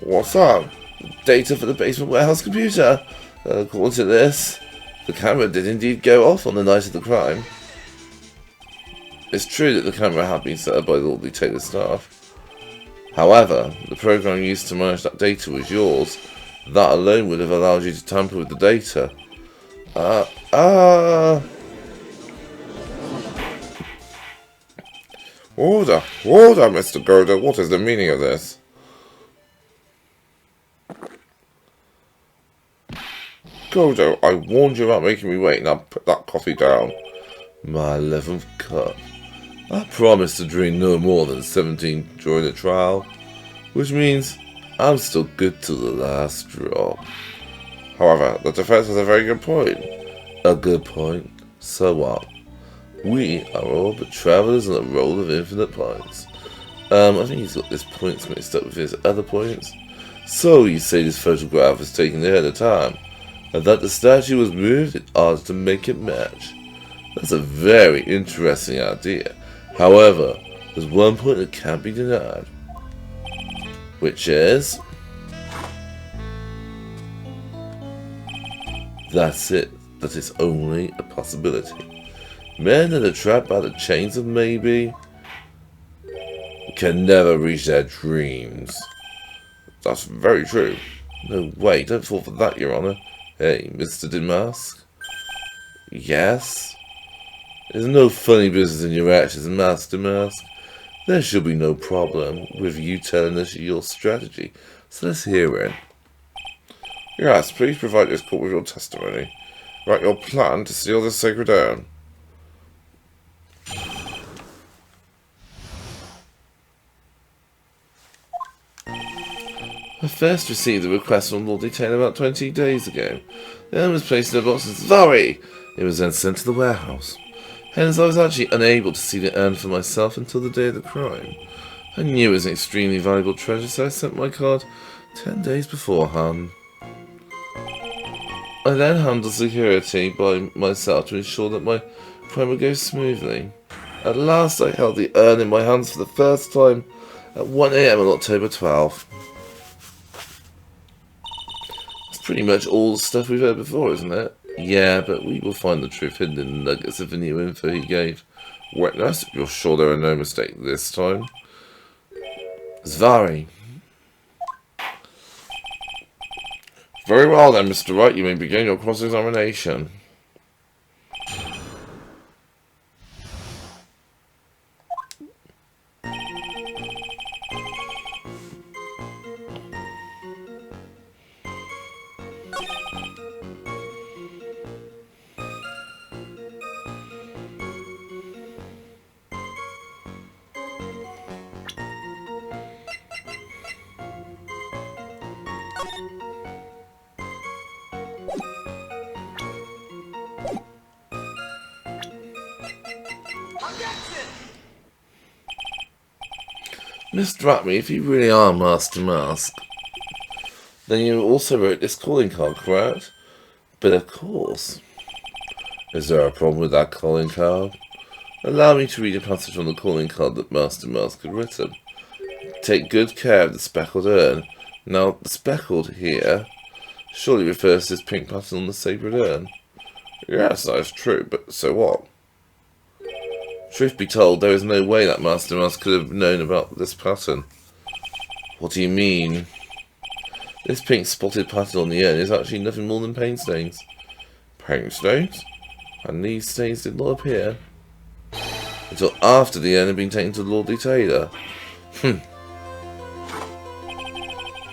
Speaker 2: What's that?
Speaker 1: Data for the basement warehouse computer. According to this, the camera did indeed go off on the night of the crime. It's true that the camera had been set up by the Lord Lieutenant staff. However, the program used to manage that data was yours. That alone would have allowed you to tamper with the data.
Speaker 2: Order, Mr. Goda, what is the meaning of this? Godo, I warned you about making me wait. Now put that coffee down.
Speaker 1: My 11th cup. I promised to drink no more than 17 during the trial, which means I'm still good to the last drop.
Speaker 2: However, the defense has a very good point.
Speaker 1: A good point? So what? We are all but travellers on a roll of infinite points. I think he's got this points mixed up with his other points. So you say this photograph was taken ahead of time, and that the statue was moved in order to make it match. That's a very interesting idea. However, there's one point that can't be denied, which is that's it. That is only a possibility. Men that are trapped by the chains of maybe can never reach their dreams.
Speaker 2: That's very true.
Speaker 1: No way, don't fall for that, Your Honor. Hey, Mr. Damask? Yes? There's no funny business in your actions, Master Mask. There should be no problem with you telling us your strategy, so let's hear it.
Speaker 2: Yes, please provide this court with your testimony. Write your plan to seal this sacred urn.
Speaker 1: I first received a request from Lord Lieutenant about 20 days ago. The urn was placed in a box and sorry! It was then sent to the warehouse. Hence, I was actually unable to see the urn for myself until the day of the crime. I knew it was an extremely valuable treasure, so I sent my card 10 days beforehand. I then handled security by myself to ensure that my crime would go smoothly. At last, I held the urn in my hands for the first time at 1 AM on October 12th. That's pretty much all the stuff we've heard before, isn't it? Yeah, but we will find the truth hidden in the nuggets of the new info he gave.
Speaker 2: Witness, you're sure there are no mistakes this time?
Speaker 1: Zvari.
Speaker 2: Very well then, Mr. Wright, you may begin your cross-examination.
Speaker 1: Mr. Atme, if you really are Master Mask, then you also wrote this calling card, correct? But of course. Is there a problem with that calling card? Allow me to read a passage from the calling card that Master Mask had written. Take good care of the speckled urn. Now, the speckled here surely refers to this pink pattern on the sacred urn.
Speaker 2: Yes, that is true, but so what?
Speaker 1: Truth be told, there is no way that Master Mask could have known about this pattern. What do you mean? This pink spotted pattern on the urn is actually nothing more than paint stains.
Speaker 2: Paint stains?
Speaker 1: And these stains did not appear until after the urn had been taken to Lord Taylor.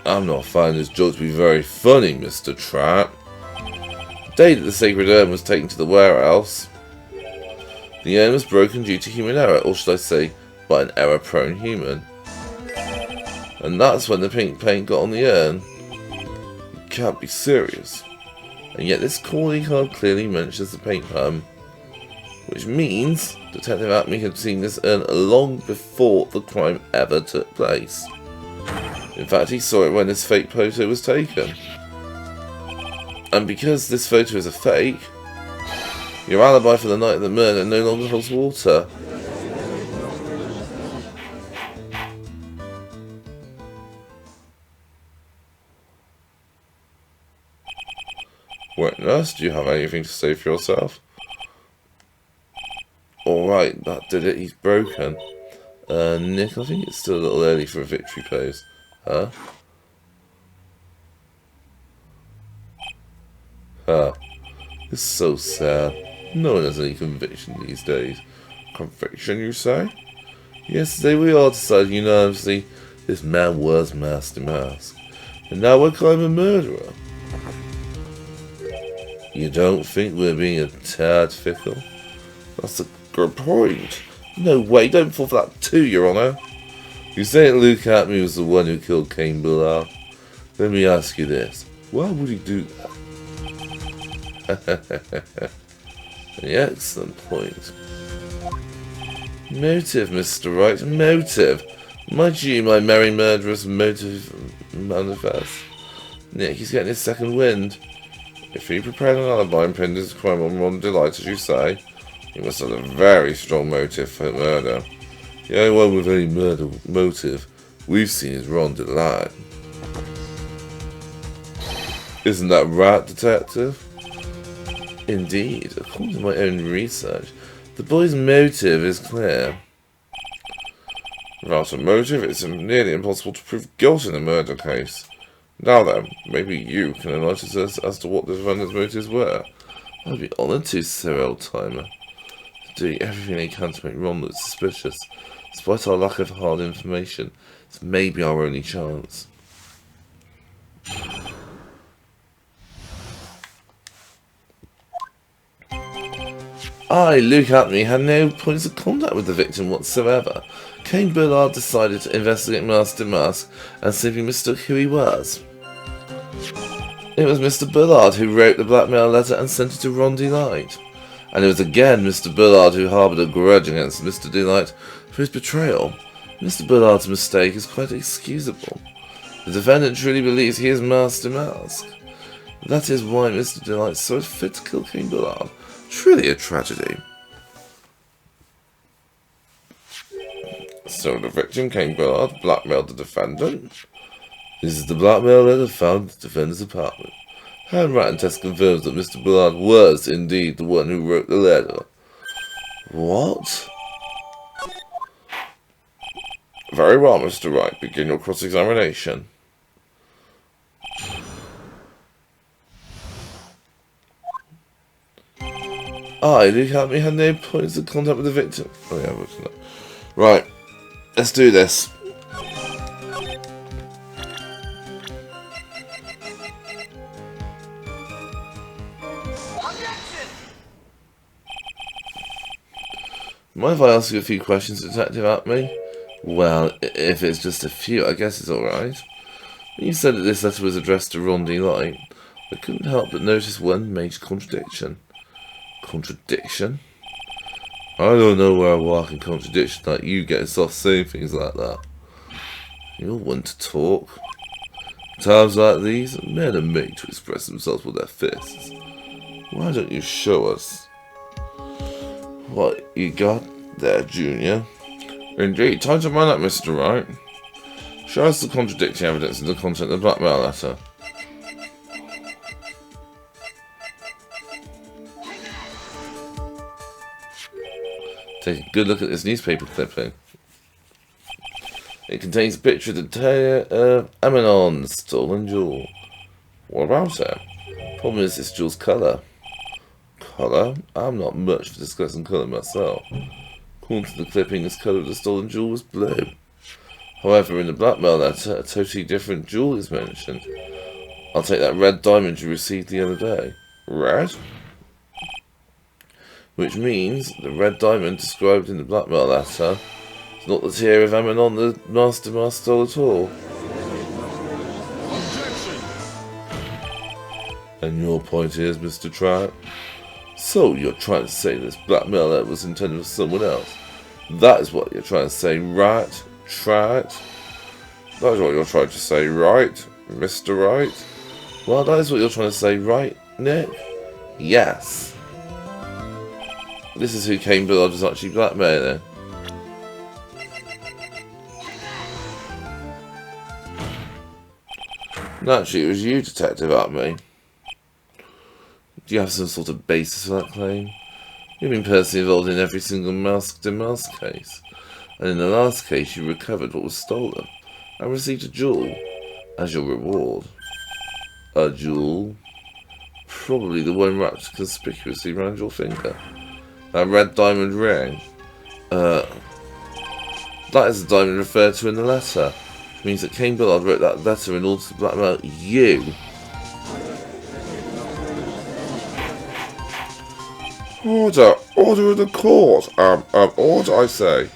Speaker 1: I'm not finding this joke to be very funny, Mr. Trap. The day that the sacred urn was taken to the warehouse, the urn was broken due to human error, or should I say, by an error-prone human. And that's when the pink paint got on the urn. You can't be serious. And yet this calling card clearly mentions the paint pattern, which means Detective Atme had seen this urn long before the crime ever took place. In fact, he saw it when this fake photo was taken. And because this photo is a fake, your alibi for the night of the murder no longer holds water.
Speaker 2: Witness, do you have anything to say for yourself? Alright, that did it. He's broken. Nick, I think it's still a little early for a victory pose. Huh? Huh. It's so sad. No one has any conviction these days. Conviction, you say? Yesterday we all decided unanimously this man was Master Mask. And now we're calling him a murderer. You don't think we're being a tad fickle? That's a good point. No way, don't fall for that too, Your Honour. You say Luke Atme was the one who killed Cain Bullard. Let me ask you this. Why would he do that? An excellent point. Motive, Mr. Wright, motive. Might you, my merry murderous motive manifest? Nick, he's getting his second wind. If he prepared an alibi and pinned his crime on Delite, as you say, he must have a very strong motive for murder. The only one with any murder motive we've seen is Ron Delite. Isn't that right, Detective? Indeed, according to my own research, the boy's motive is clear. Without a motive, it's nearly impossible to prove guilt in a murder case. Now then, maybe you can enlighten us as to what the defendant's motives were. I'd be honoured to, Sir Old-Timer. Doing everything they can to make Ron look suspicious. Despite our lack of hard information, this may be our only chance. Luke Atme, had no points of contact with the victim whatsoever. Cain Bullard decided to investigate Master Mask and simply mistook who he was. It was Mr. Bullard who wrote the blackmail letter and sent it to Ron Delite. And it was again Mr. Bullard who harboured a grudge against Mr. Delite for his betrayal. Mr. Bullard's mistake is quite excusable. The defendant truly believes he is Master Mask. That is why Mr. Delite saw it fit to kill Cain Bullard. Truly a tragedy. So the victim, Cain Bullard, blackmailed the defendant. This is the blackmail letter found in the defendant's apartment. Handwriting test confirms that Mr. Bullard was indeed the one who wrote the letter. What? Very well, Mr. Wright. Begin your cross-examination. Luke Atme had no points of contact with the victim. Oh yeah, right. Let's do this. Mind if I ask you a few questions, Detective Atme? Well, if it's just a few, I guess it's alright. When you said that this letter was addressed to Ron Delite, I couldn't help but notice one major contradiction. Contradiction? I don't know where I walk in contradiction like you get soft saying things like that. You're one to talk. Times like these, men are made to express themselves with their fists. Why don't you show us what you got there, Junior? Indeed, time to man up, Mr. Wright. Show us the contradicting evidence in the content of the blackmail letter. Take a good look at this newspaper clipping. It contains a picture of the tale of Aminon's stolen jewel. What about it? Problem is this jewel's colour. Colour? I'm not much for discussing colour myself. According to the clipping, this colour of the stolen jewel was blue. However, in the blackmail letter, a totally different jewel is mentioned. I'll take that red diamond you received the other day. Red? Which means the red diamond described in the blackmail letter is not the tear of Aminon the Master Mask stole at all.
Speaker 3: Objection!
Speaker 2: And your point is, Mr. Trout? So you're trying to say this blackmail letter was intended for someone else? That is what you're trying to say, right, Trout? That is what you're trying to say, right, Mr. Wright? Well, that is what you're trying to say, right, Nick? Yes. This is who Cain Bullard was actually blackmailing. Naturally, it was you, Detective Atme.
Speaker 1: Do you have some sort of basis for that claim? You've been personally involved in every single mask-to-mask case. And in the last case, you recovered what was stolen and received a jewel as your reward. A jewel? Probably the one wrapped conspicuously around your finger. That red diamond ring. That is the diamond referred to in the letter. It means that Cain Bullard wrote that letter in order to blackmail you.
Speaker 2: Order! Order of the court! Order, I say!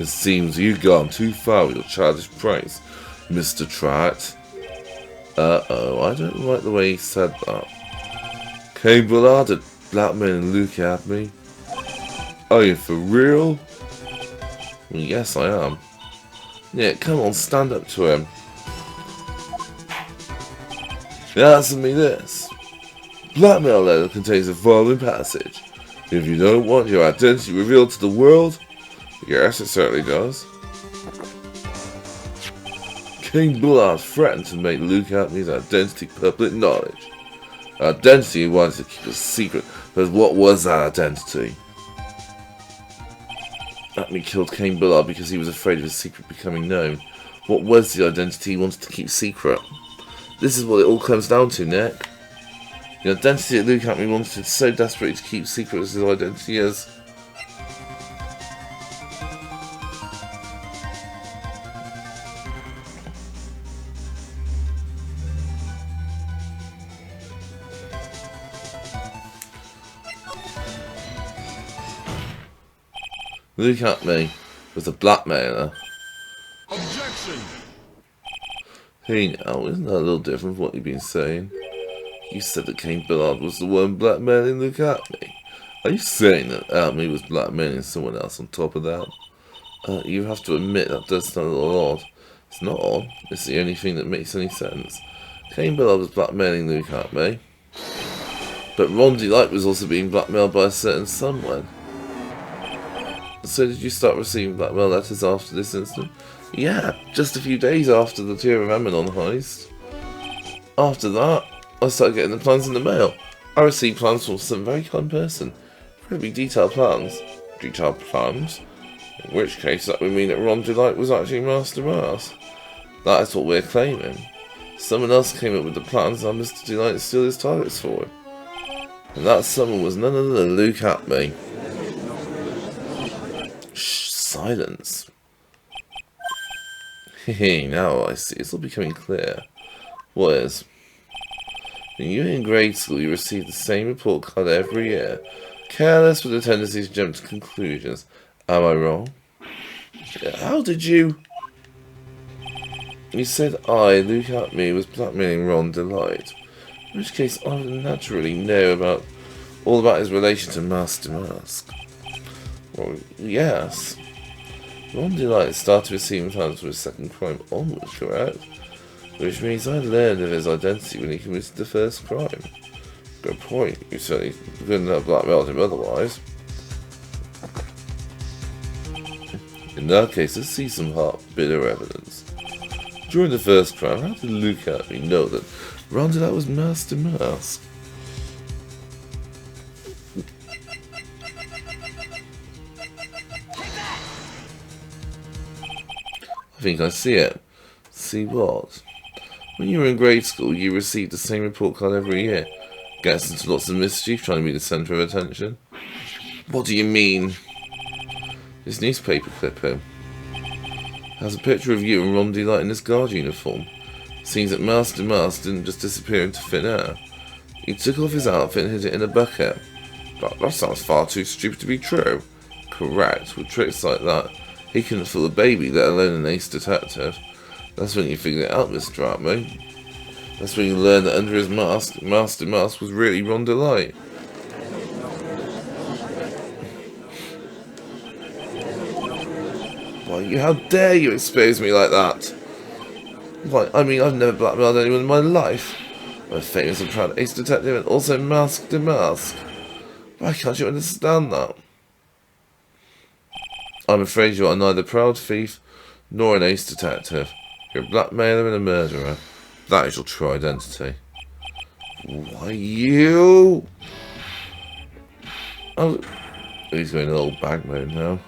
Speaker 1: It seems you've gone too far with your childish praise, Mr. Trout. Uh-oh, I don't like the way he said that. Cain Bullard had blackmailing Luke at me. Are you for real? Well, yes, I am. Yeah, come on, stand up to him. Answer me this. Blackmail letter contains the following passage. If you don't want your identity revealed to the world, yes, it certainly does. Cain Bullard threatened to make Luke Atmey's identity public knowledge. Identity he wanted to keep a secret, but what was that identity? Atmey killed Cain Bullard because he was afraid of his secret becoming known. What was the identity he wanted to keep secret? This is what it all comes down to, Nick. The identity that Luke Atmey wanted so desperately to keep secret as his identity is. Luke Atmey was a blackmailer.
Speaker 3: Objection!
Speaker 1: Hey now, isn't that a little different from what you've been saying? You said that Cain Bullard was the one blackmailing Luke Atmey. Are you saying that Atmey was blackmailing someone else on top of that? You have to admit that does sound a little odd. It's not odd, it's the only thing that makes any sense. Cain Bullard was blackmailing Luke Atmey. But Ron Delite was also being blackmailed by a certain someone. So did you start receiving blackmail letters after this incident? Yeah, just a few days after the Tier of Ammonon heist. After that, I started getting the plans in the mail. I received plans from some very kind person. Pretty detailed plans. Detailed plans? In which case that would mean that Ron Delite was actually Master Mars. That is what we're claiming. Someone else came up with the plans and Mr. Delite steal his targets for him. And that someone was none other than Luke Atmey. Shh, silence. Hehe, now I see. It's all becoming clear. What is? When you were in grade school, you received the same report card every year. Careless with a tendency to jump to conclusions. Am I wrong? How did you... You said I, Luke Atmey, was blackmailing Ron Delite. In which case, I would naturally know all about his relation to Master Mask. Well, yes. Ron Delite started receiving plans for his second crime onwards, correct? Which means I learned of his identity when he committed the first crime. Good point. You certainly couldn't have blackmailed him otherwise. In that case, let's see some hot, bitter evidence. During the first crime, how did Luke Atmey know that Ron Delite was Master Mask? I think I see it. See what? When you were in grade school, you received the same report card every year. Gets into lots of mischief, trying to be the centre of attention. What do you mean? This newspaper clipping has a picture of you and Ron Delite in this guard uniform. Seems that Master Mask didn't just disappear into thin air. He took off his outfit and hid it in a bucket. But that sounds far too stupid to be true. Correct. With tricks like that, he couldn't fool a baby, let alone an ace detective. That's when you figured it out, Mr. Atmey. That's when you learned that under his mask, Master Mask was really Ron Delite. Why, how dare you expose me like that? Why, I mean, I've never blackmailed anyone in my life. I'm a famous and proud ace detective and also masked to mask. Why can't you understand that? I'm afraid you are neither a proud thief nor an ace detective. You're a blackmailer and a murderer. That is your true identity.
Speaker 2: Why you? Oh, he's going old bag mode now.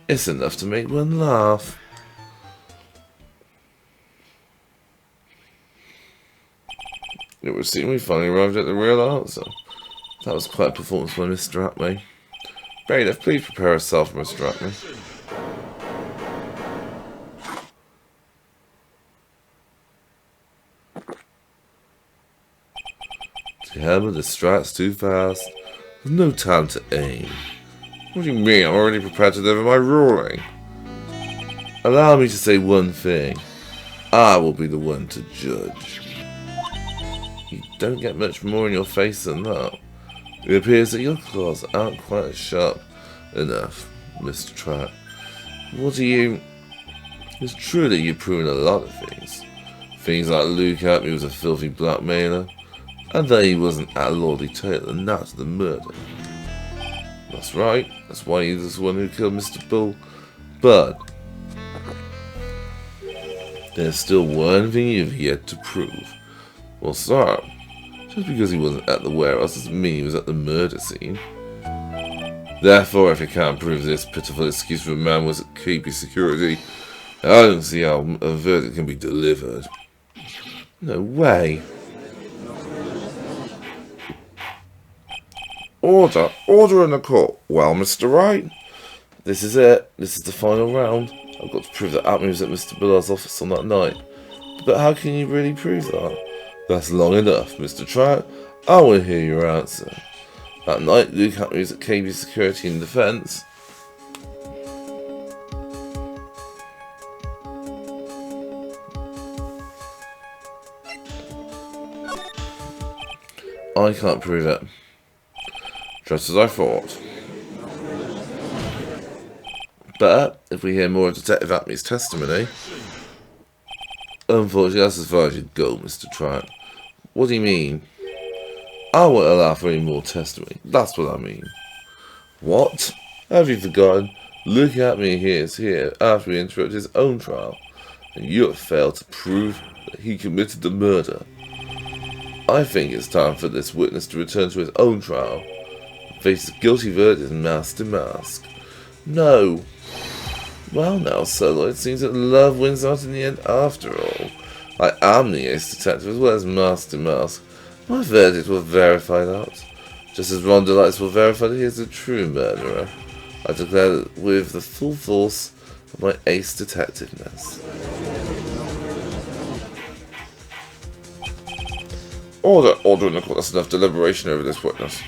Speaker 2: It's enough to make one laugh. It would seem we finally arrived at the real answer. That was quite a performance by Mr. Acme. Bailiff, please prepare yourself, Mr. Acme. To hell with the strats too fast. There's no time to aim. What do you mean? I'm already prepared to deliver my ruling. Allow me to say one thing. I will be the one to judge. You don't get much more in your face than that. It appears that your claws aren't quite as sharp enough, Mr. Trapp. What do you... It's true that you've proven a lot of things. Things like Luke Acme was a filthy blackmailer, and that he wasn't a lordly tailor, not the murder. That's right, that's why he's the one who killed Mr. Bull. But there's still one thing you've yet to prove. What's that? Just because he wasn't at the warehouse doesn't mean he was at the murder scene. Therefore, if you can't prove this pitiful excuse for a man was at KP security, I don't see how a verdict can be delivered. No way. Order! Order in the court. Well, Mr. Wright? This is it. This is the final round. I've got to prove that Acme was at Mr. Billard's office on that night. But how can you really prove that? That's long enough, Mr. Trout. I will hear your answer. That night, Luke Acme was at KB Security and Defence. I can't prove it. Just as I thought. But, if we hear more of Detective Acme's testimony... Unfortunately, that's as far as you go, Mr. Trout. What do you mean? I won't allow for any more testimony. That's what I mean. What? Have you forgotten? Luke Acme here is here after he interrupted his own trial. And you have failed to prove that he committed the murder. I think it's time for this witness to return to his own trial. And face a guilty verdict mask to mask. No. Well now, Solo, it seems that love wins out in the end after all. I am the ace detective as well as mask to mask. My verdict will verify that. Just as Ron Delights will verify that he is the true murderer. I declare that with the full force of my ace detectiveness. Order in the court. That's enough deliberation over this witness.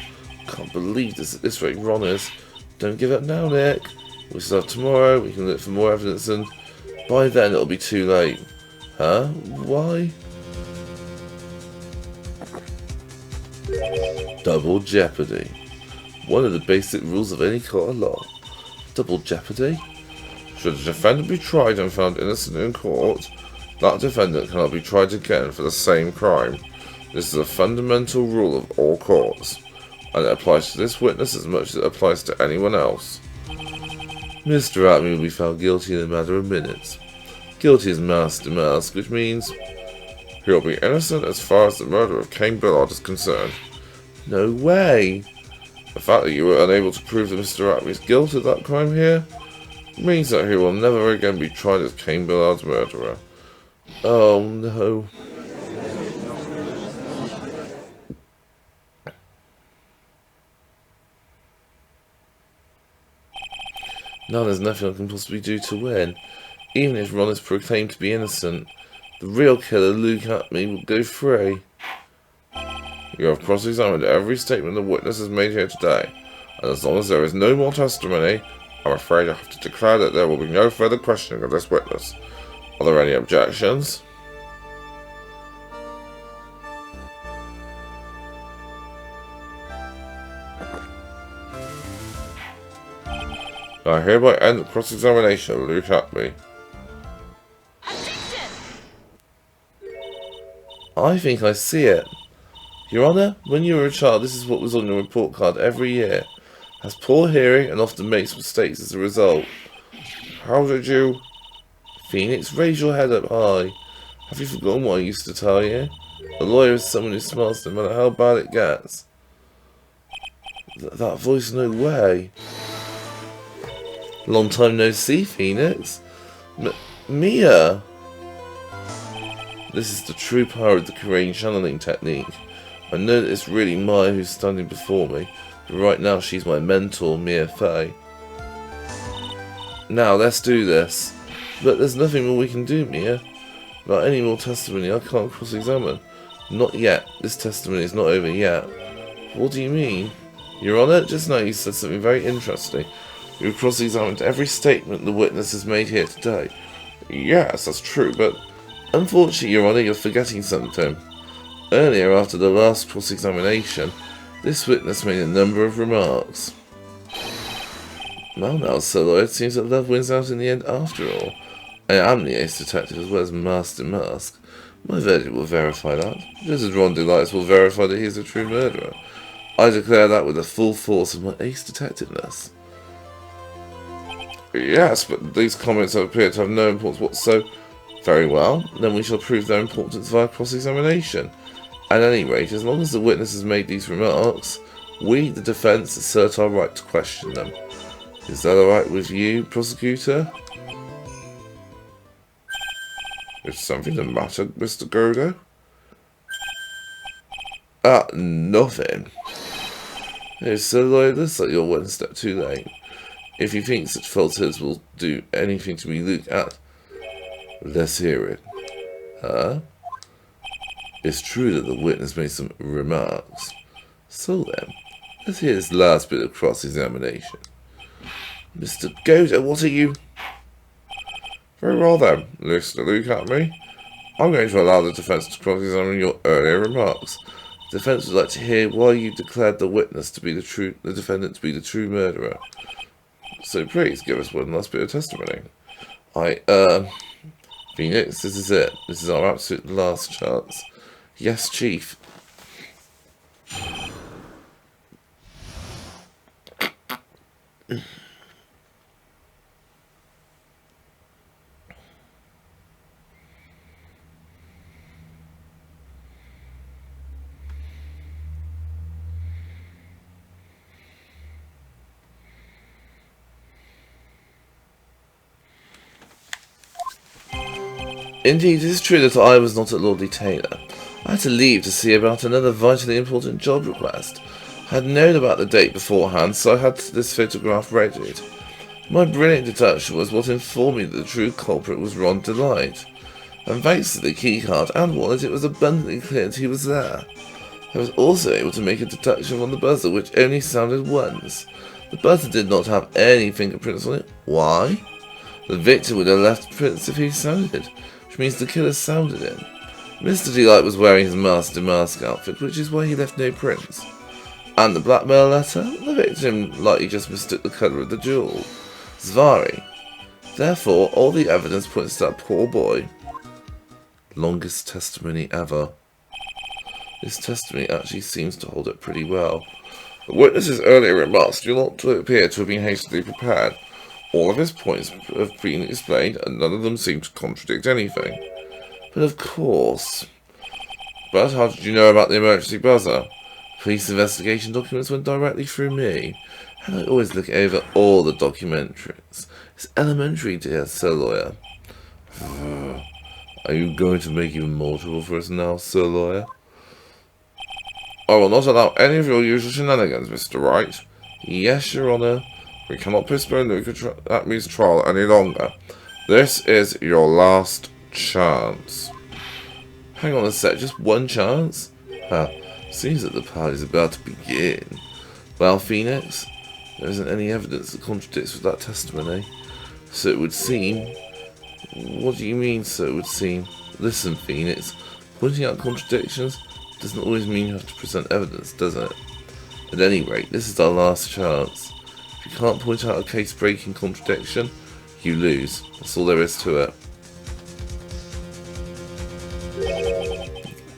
Speaker 2: Can't believe this at this rate Ron is. Don't give up now, Nick. We still have tomorrow, we can look for more evidence and by then it'll be too late. Huh? Why? Double jeopardy. One of the basic rules of any court of law. Double jeopardy? Should a defendant be tried and found innocent in court, that defendant cannot be tried again for the same crime. This is a fundamental rule of all courts, and it applies to this witness as much as it applies to anyone else. Mr. Acme will be found guilty in a matter of minutes. Guilty is mask to mask, which means he will be innocent as far as the murder of Cain Billard is concerned. No way! The fact that you were unable to prove that Mr. Acme's guilt of that crime here means that he will never again be tried as Cain Billard's murderer. Oh no. Now there's nothing I can possibly do to win. Even if Ron is proclaimed to be innocent, the real killer, Luke Acme, will go free. You have cross-examined every statement the witness has made here today, and as long as there is no more testimony, I'm afraid I have to declare that there will be no further questioning of this witness. Are there any objections? I hereby end the cross-examination of Luke Acme. I think I see it. Your Honour, when you were a child, this is what was on your report card every year. has poor hearing and often makes mistakes as a result. How did you... Phoenix, raise your head up high. Have you forgotten what I used to tell you? A lawyer is someone who smiles no matter how bad it gets. That voice, no way. Long time no see, Phoenix. Mia! This is the true power of the Korean channeling technique. I know that it's really Maya who's standing before me, but right now she's my mentor, Mia Fey. Now, let's do this. But there's nothing more we can do, Mia. Without any more testimony, I can't cross-examine. Not yet. This testimony is not over yet. What do you mean? Your Honour, just now you said something very interesting. You cross-examined every statement the witness has made here today. Yes, that's true, but unfortunately, Your Honour, you're forgetting something. Earlier, after the last cross-examination, this witness made a number of remarks. Well now, Sir Lawyer, it seems that love wins out in the end after all. I am the ace detective as well as Master Mask. My verdict will verify that, just as Ron Delite will verify that he is a true murderer. I declare that with the full force of my ace detectiveness. Yes, but these comments appear to have no importance whatsoever. Very well, then we shall prove their importance via cross-examination. At any rate, as long as the witness has made these remarks, we, the defence, assert our right to question them. Is that alright with you, prosecutor? Is something the matter, Mr. Godo? Nothing. No, Sir Lawyer, looks like you're one step too late. If you think such falsehoods will do anything to be looked at, let's hear it. Huh? It's true that the witness made some remarks. So then, let's hear this last bit of cross-examination. Mr. Godo, what are you... Very well then, listener, look at me. I'm going to allow the defence to cross-examine your earlier remarks. The defence would like to hear why you declared the witness to be the defendant to be the true murderer. So please give us one last bit of testimony. Phoenix, this is it. This is our absolute last chance. Yes, Chief. Indeed, it is true that I was not at Lord Taylor. I had to leave to see about another vitally important job request. I had known about the date beforehand, so I had this photograph readied. My brilliant deduction was what informed me that the true culprit was Ron Delite. And thanks to the keycard and wallet, it was abundantly clear that he was there. I was also able to make a deduction from the buzzer, which only sounded once. The buzzer did not have any fingerprints on it. Why? The victim would have left prints if he sounded, which means the killer sounded in. Mr. Delite was wearing his Master Mask outfit, which is why he left no prints. And the blackmail letter? The victim likely just mistook the colour of the jewel. Zvari. Therefore, all the evidence points to that poor boy. Longest testimony ever. This testimony actually seems to hold up pretty well. The witness's earlier remarks do not appear to have been hastily prepared. All of his points have been explained, and none of them seem to contradict anything. But of course. But how did you know about the emergency buzzer? Police investigation documents went directly through me, and I always look over all the documentaries. It's elementary, dear Sir Lawyer. Are you going to make even more trouble for us now, Sir Lawyer? I will not allow any of your usual shenanigans, Mr. Wright. Yes, Your Honour. We cannot postpone Luke Atmy's trial any longer. This is your last chance. Hang on a sec, just one chance? Seems that the party's about to begin. Well, Phoenix, there isn't any evidence that contradicts with that testimony. So it would seem... What do you mean, so it would seem? Listen, Phoenix, pointing out contradictions doesn't always mean you have to present evidence, does it? At any rate, this is our last chance. If you can't point out a case-breaking contradiction, you lose. That's all there is to it.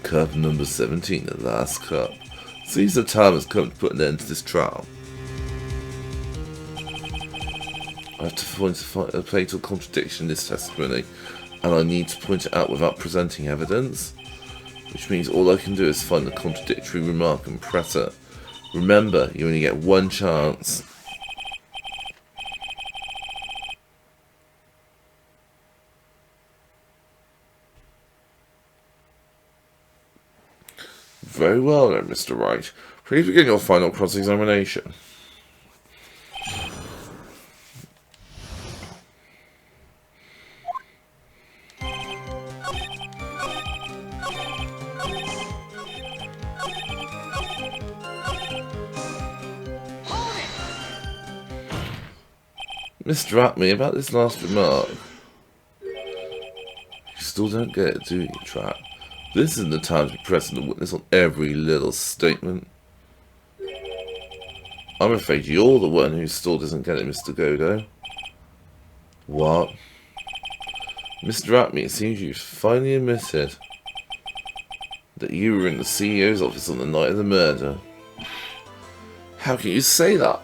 Speaker 2: Cup number 17, the last cup. Seems the time has come to put an end to this trial. I have to point a fatal contradiction in this testimony, and I need to point it out without presenting evidence, which means all I can do is find a contradictory remark and press it. Remember, you only get one chance. Very well then, Mr. Wright. Please begin your final cross-examination. Mr. Atme, about this last remark. You still don't get it, do you, Trap? This isn't the time to be pressing the witness on every little statement. I'm afraid you're the one who still doesn't get it, Mr. Godo. What? Mr. Atme, it seems you've finally admitted that you were in the CEO's office on the night of the murder. How can you say that?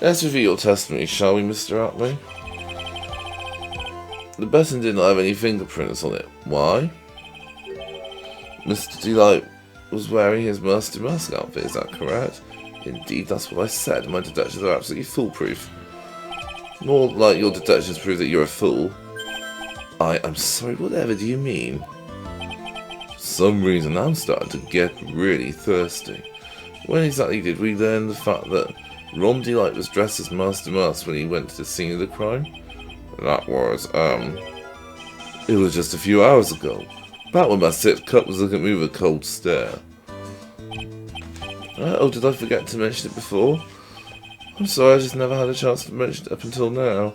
Speaker 2: Let's review your testimony, shall we, Mr. Atme? The button did not have any fingerprints on it. Why? Mr. Delite was wearing his Master Mask outfit, is that correct? Indeed, that's what I said. My deductions are absolutely foolproof. More like your deductions prove that you're a fool. I'm sorry, whatever do you mean? For some reason, I'm starting to get really thirsty. When exactly did we learn the fact that Ron Delite was dressed as Master Mask when he went to the scene of the crime? That was, it was just a few hours ago. About when my sixth cup was looking at me with a cold stare. Oh, did I forget to mention it before? I'm sorry, I just never had a chance to mention it up until now.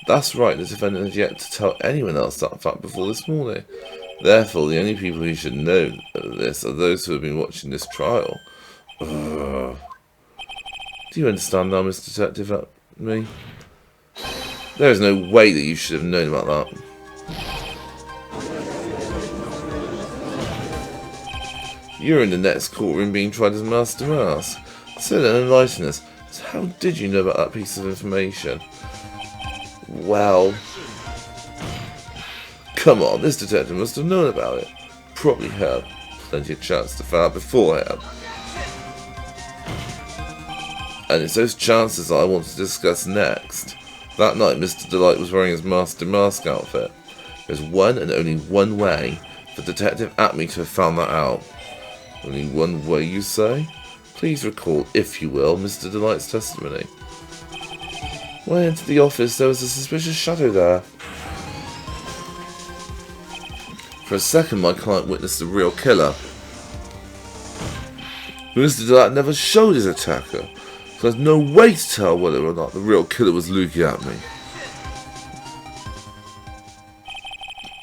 Speaker 2: That's right, the defendant has yet to tell anyone else that fact before this morning. Therefore, the only people who should know this are those who have been watching this trial. Ugh. Do you understand now, Mr. Detective Atme? There is no way that you should have known about that. You're in the next courtroom being tried as Master Mask. So then, enlighten us. So how did you know about that piece of information? Well... Come on, this detective must have known about it. Probably had plenty of chance to find out beforehand. And it's those chances that I want to discuss next. That night, Mr. Delite was wearing his Master Mask outfit. There's one and only one way for Detective Atme to have found that out. Only one way, you say? Please recall, if you will, Mr. Delite's testimony. When I entered the office, there was a suspicious shadow there. For a second, my client witnessed the real killer. But Mr. Delite never showed his attacker. So there's no way to tell whether or not the real killer was looking at me.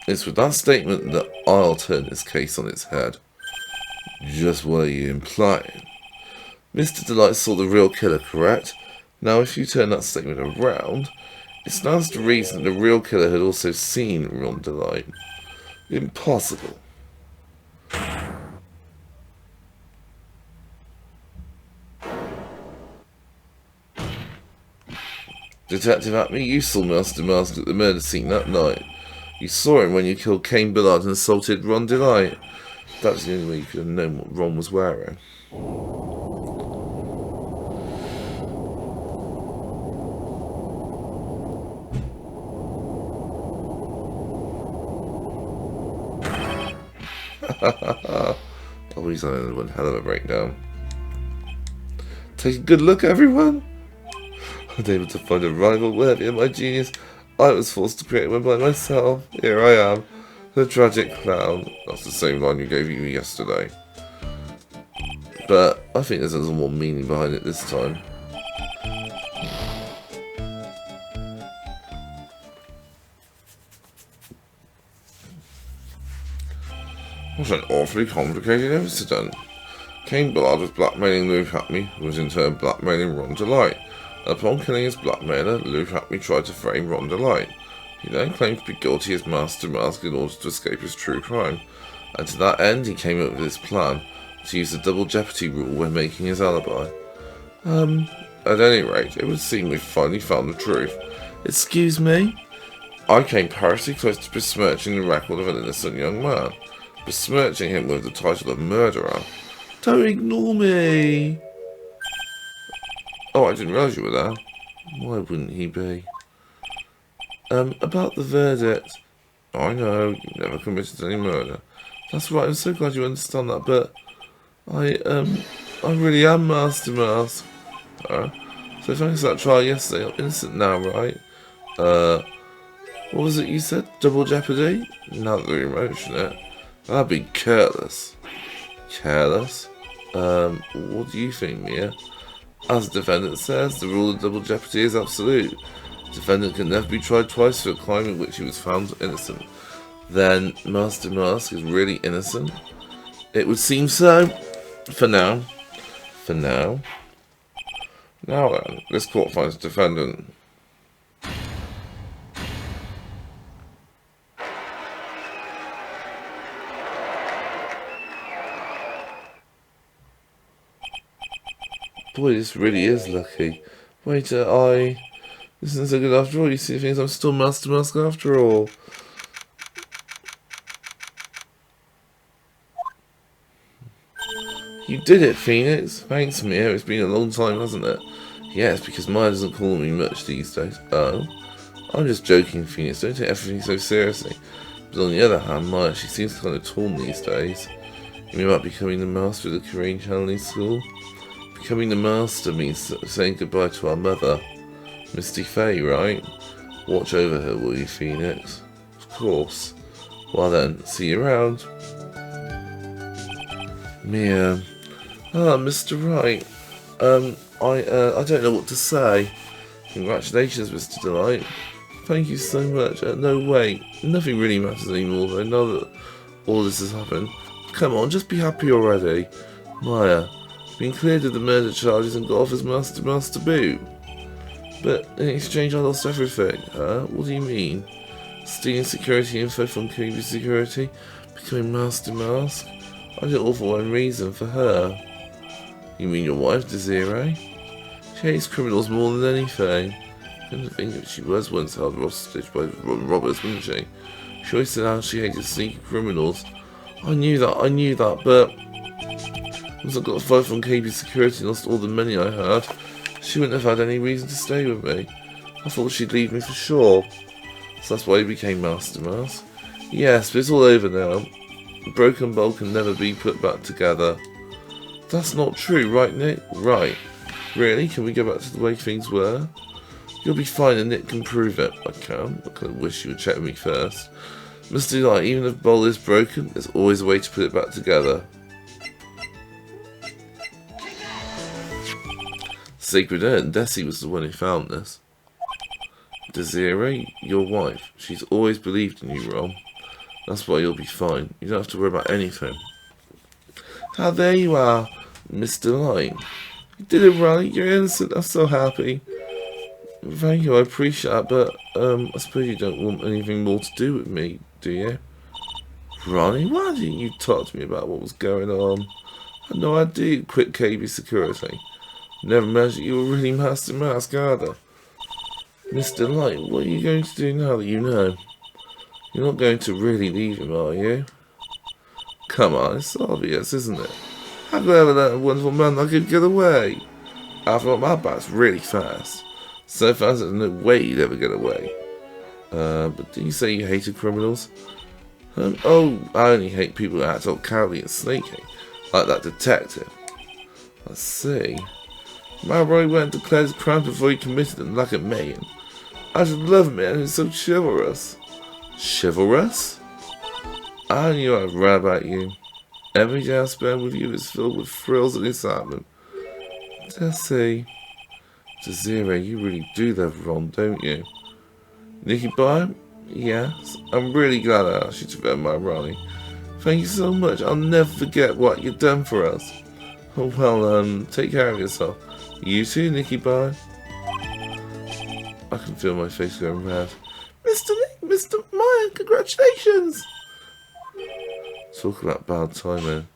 Speaker 2: It's with that statement that I'll turn this case on its head. Just what are you implying? Mr. Delite saw the real killer, correct? Now if you turn that statement around, it stands to reason that the real killer had also seen Ron Delite. Impossible. Detective Atme, you saw Master Mask at the murder scene that night. You saw him when you killed Cain Billard and assaulted Ron Delite. That's the only way you could have known what Ron was wearing. Oh, he's having one hell of a breakdown. Take a good look, everyone. I was able to find a rival worthy of my genius. I was forced to create one by myself. Here I am, the tragic clown. That's the same line you gave me yesterday. But I think there's a little more meaning behind it this time. What an awfully complicated incident. Cain Billard was blackmailing Luke Atme, who was in turn blackmailing Ron Delite. Upon killing his blackmailer, Luke Atme tried to frame Ron Delite. He then claimed to be guilty as Master Mask in order to escape his true crime, and to that end he came up with his plan, to use the double jeopardy rule when making his alibi. At any rate, it would seem we've finally found the truth. Excuse me? I came perilously close to besmirching the record of an innocent young man, besmirching him with the title of murderer. Don't ignore me! Oh, I didn't realise you were there. Why wouldn't he be? About the verdict. I know, you never committed any murder. That's right, I'm so glad you understand that, but I really am Master Mask. So thanks to that trial yesterday, I'm innocent now, right? What was it you said? Double jeopardy? Now that you mention it, that'd be careless. Careless? What do you think, Mia? As the defendant says, the rule of double jeopardy is absolute. The defendant can never be tried twice for a crime in which he was found innocent. Then Master Mask is really innocent? It would seem so. For now. For now. Now then, this court finds the defendant. Boy, this really is lucky. Wait, this isn't so good after all. You see things, I'm still Master Mask after all. You did it, Phoenix. Thanks, Mia. It's been a long time, hasn't it? Yes, because Maya doesn't call me much these days. Oh? I'm just joking, Phoenix. Don't take everything so seriously. But on the other hand, Maya, she seems kind of torn these days. You mean about becoming the master of the Korean channeling school? Becoming the master means saying goodbye to our mother. Misty Faye, right? Watch over her, will you, Phoenix? Of course. Well then, see you around. Mia. Ah, Mr. Wright. I don't know what to say. Congratulations, Mr. Delite. Thank you so much. No, wait. Nothing really matters anymore, though, now that all this has happened. Come on, just be happy already. Maya, been cleared of the murder charges and got off as Master Master boot. But in exchange I lost everything. What do you mean? Stealing security info from KB Security? Becoming Master Mask? I did it all for one reason, for her. You mean your wife, Desiree? She hates criminals more than anything. Couldn't think if she was once held hostage by robbers, wouldn't she? She always said how she hated sneaky criminals. I knew that, but once I got fired from KB Security and lost all the money I had, she wouldn't have had any reason to stay with me. I thought she'd leave me for sure. So that's why he became Master Mask. Yes, but it's all over now. The broken bowl can never be put back together. That's not true, right, Nick? Right. Really? Can we go back to the way things were? You'll be fine and Nick can prove it. I can. I kind of wish you would check with me first. Mr. Delite, even if the bowl is broken, there's always a way to put it back together. Sacred Urn, Desi was the one who found this. Desiree, your wife, she's always believed in you, Ron. That's why you'll be fine. You don't have to worry about anything. Ah, there you are, Mr. Delite. You did it right, you're innocent, I'm so happy. Thank you, I appreciate that, but I suppose you don't want anything more to do with me, do you? Ronnie, why didn't you talk to me about what was going on? I had no idea you quit KB Security. Never imagined you were really Master Mask either. Mr. Light, what are you going to do now that you know? You're not going to really leave him, are you? Come on, it's obvious, isn't it? How could I ever let a wonderful man like him get away? After all, my back's really fast. So fast there's no way he'd ever get away. But did you say you hated criminals? Oh, I only hate people who act all cowardly and sneaky. Like that detective. I see. My Roy went and declared his crime before he committed them like a man. I just love a man who's so chivalrous. Chivalrous? I knew I'd write about you. Every day I spend with you is filled with thrills and excitement. Desi. Desiree, you really do love Ron, don't you? Nicky Bye? Yes. I'm really glad I asked you to be my Ronnie. Thank you so much. I'll never forget what you've done for us. Oh, well, take care of yourself. You too, Nicky Bye. I can feel my face going red. Mr. Nick, Mr. Maya, congratulations! Talk about bad timing.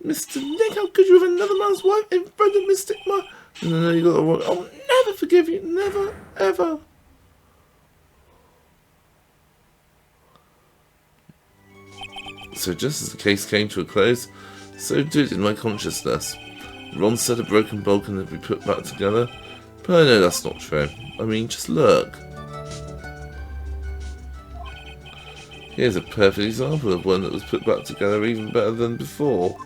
Speaker 1: Mr. Nick, how could you have another man's wife in front of Mr. No, you got the wrong. I'll never forgive you. Never, ever. So just as the case came to a close, so did my consciousness. Ron said a broken bowl can be put back together, but I know that's not true. I mean, just look. Here's a perfect example of one that was put back together even better than before.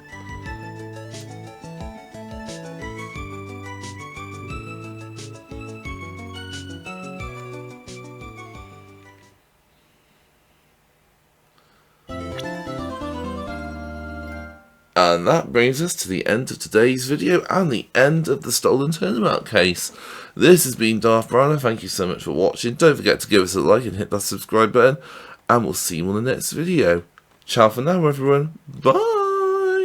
Speaker 1: And that brings us to the end of today's video and the end of the stolen Turnabout case. This has been Darth Browner. Thank you so much for watching. Don't forget to give us a like and hit that subscribe button. And we'll see you on the next video. Ciao for now, everyone. Bye.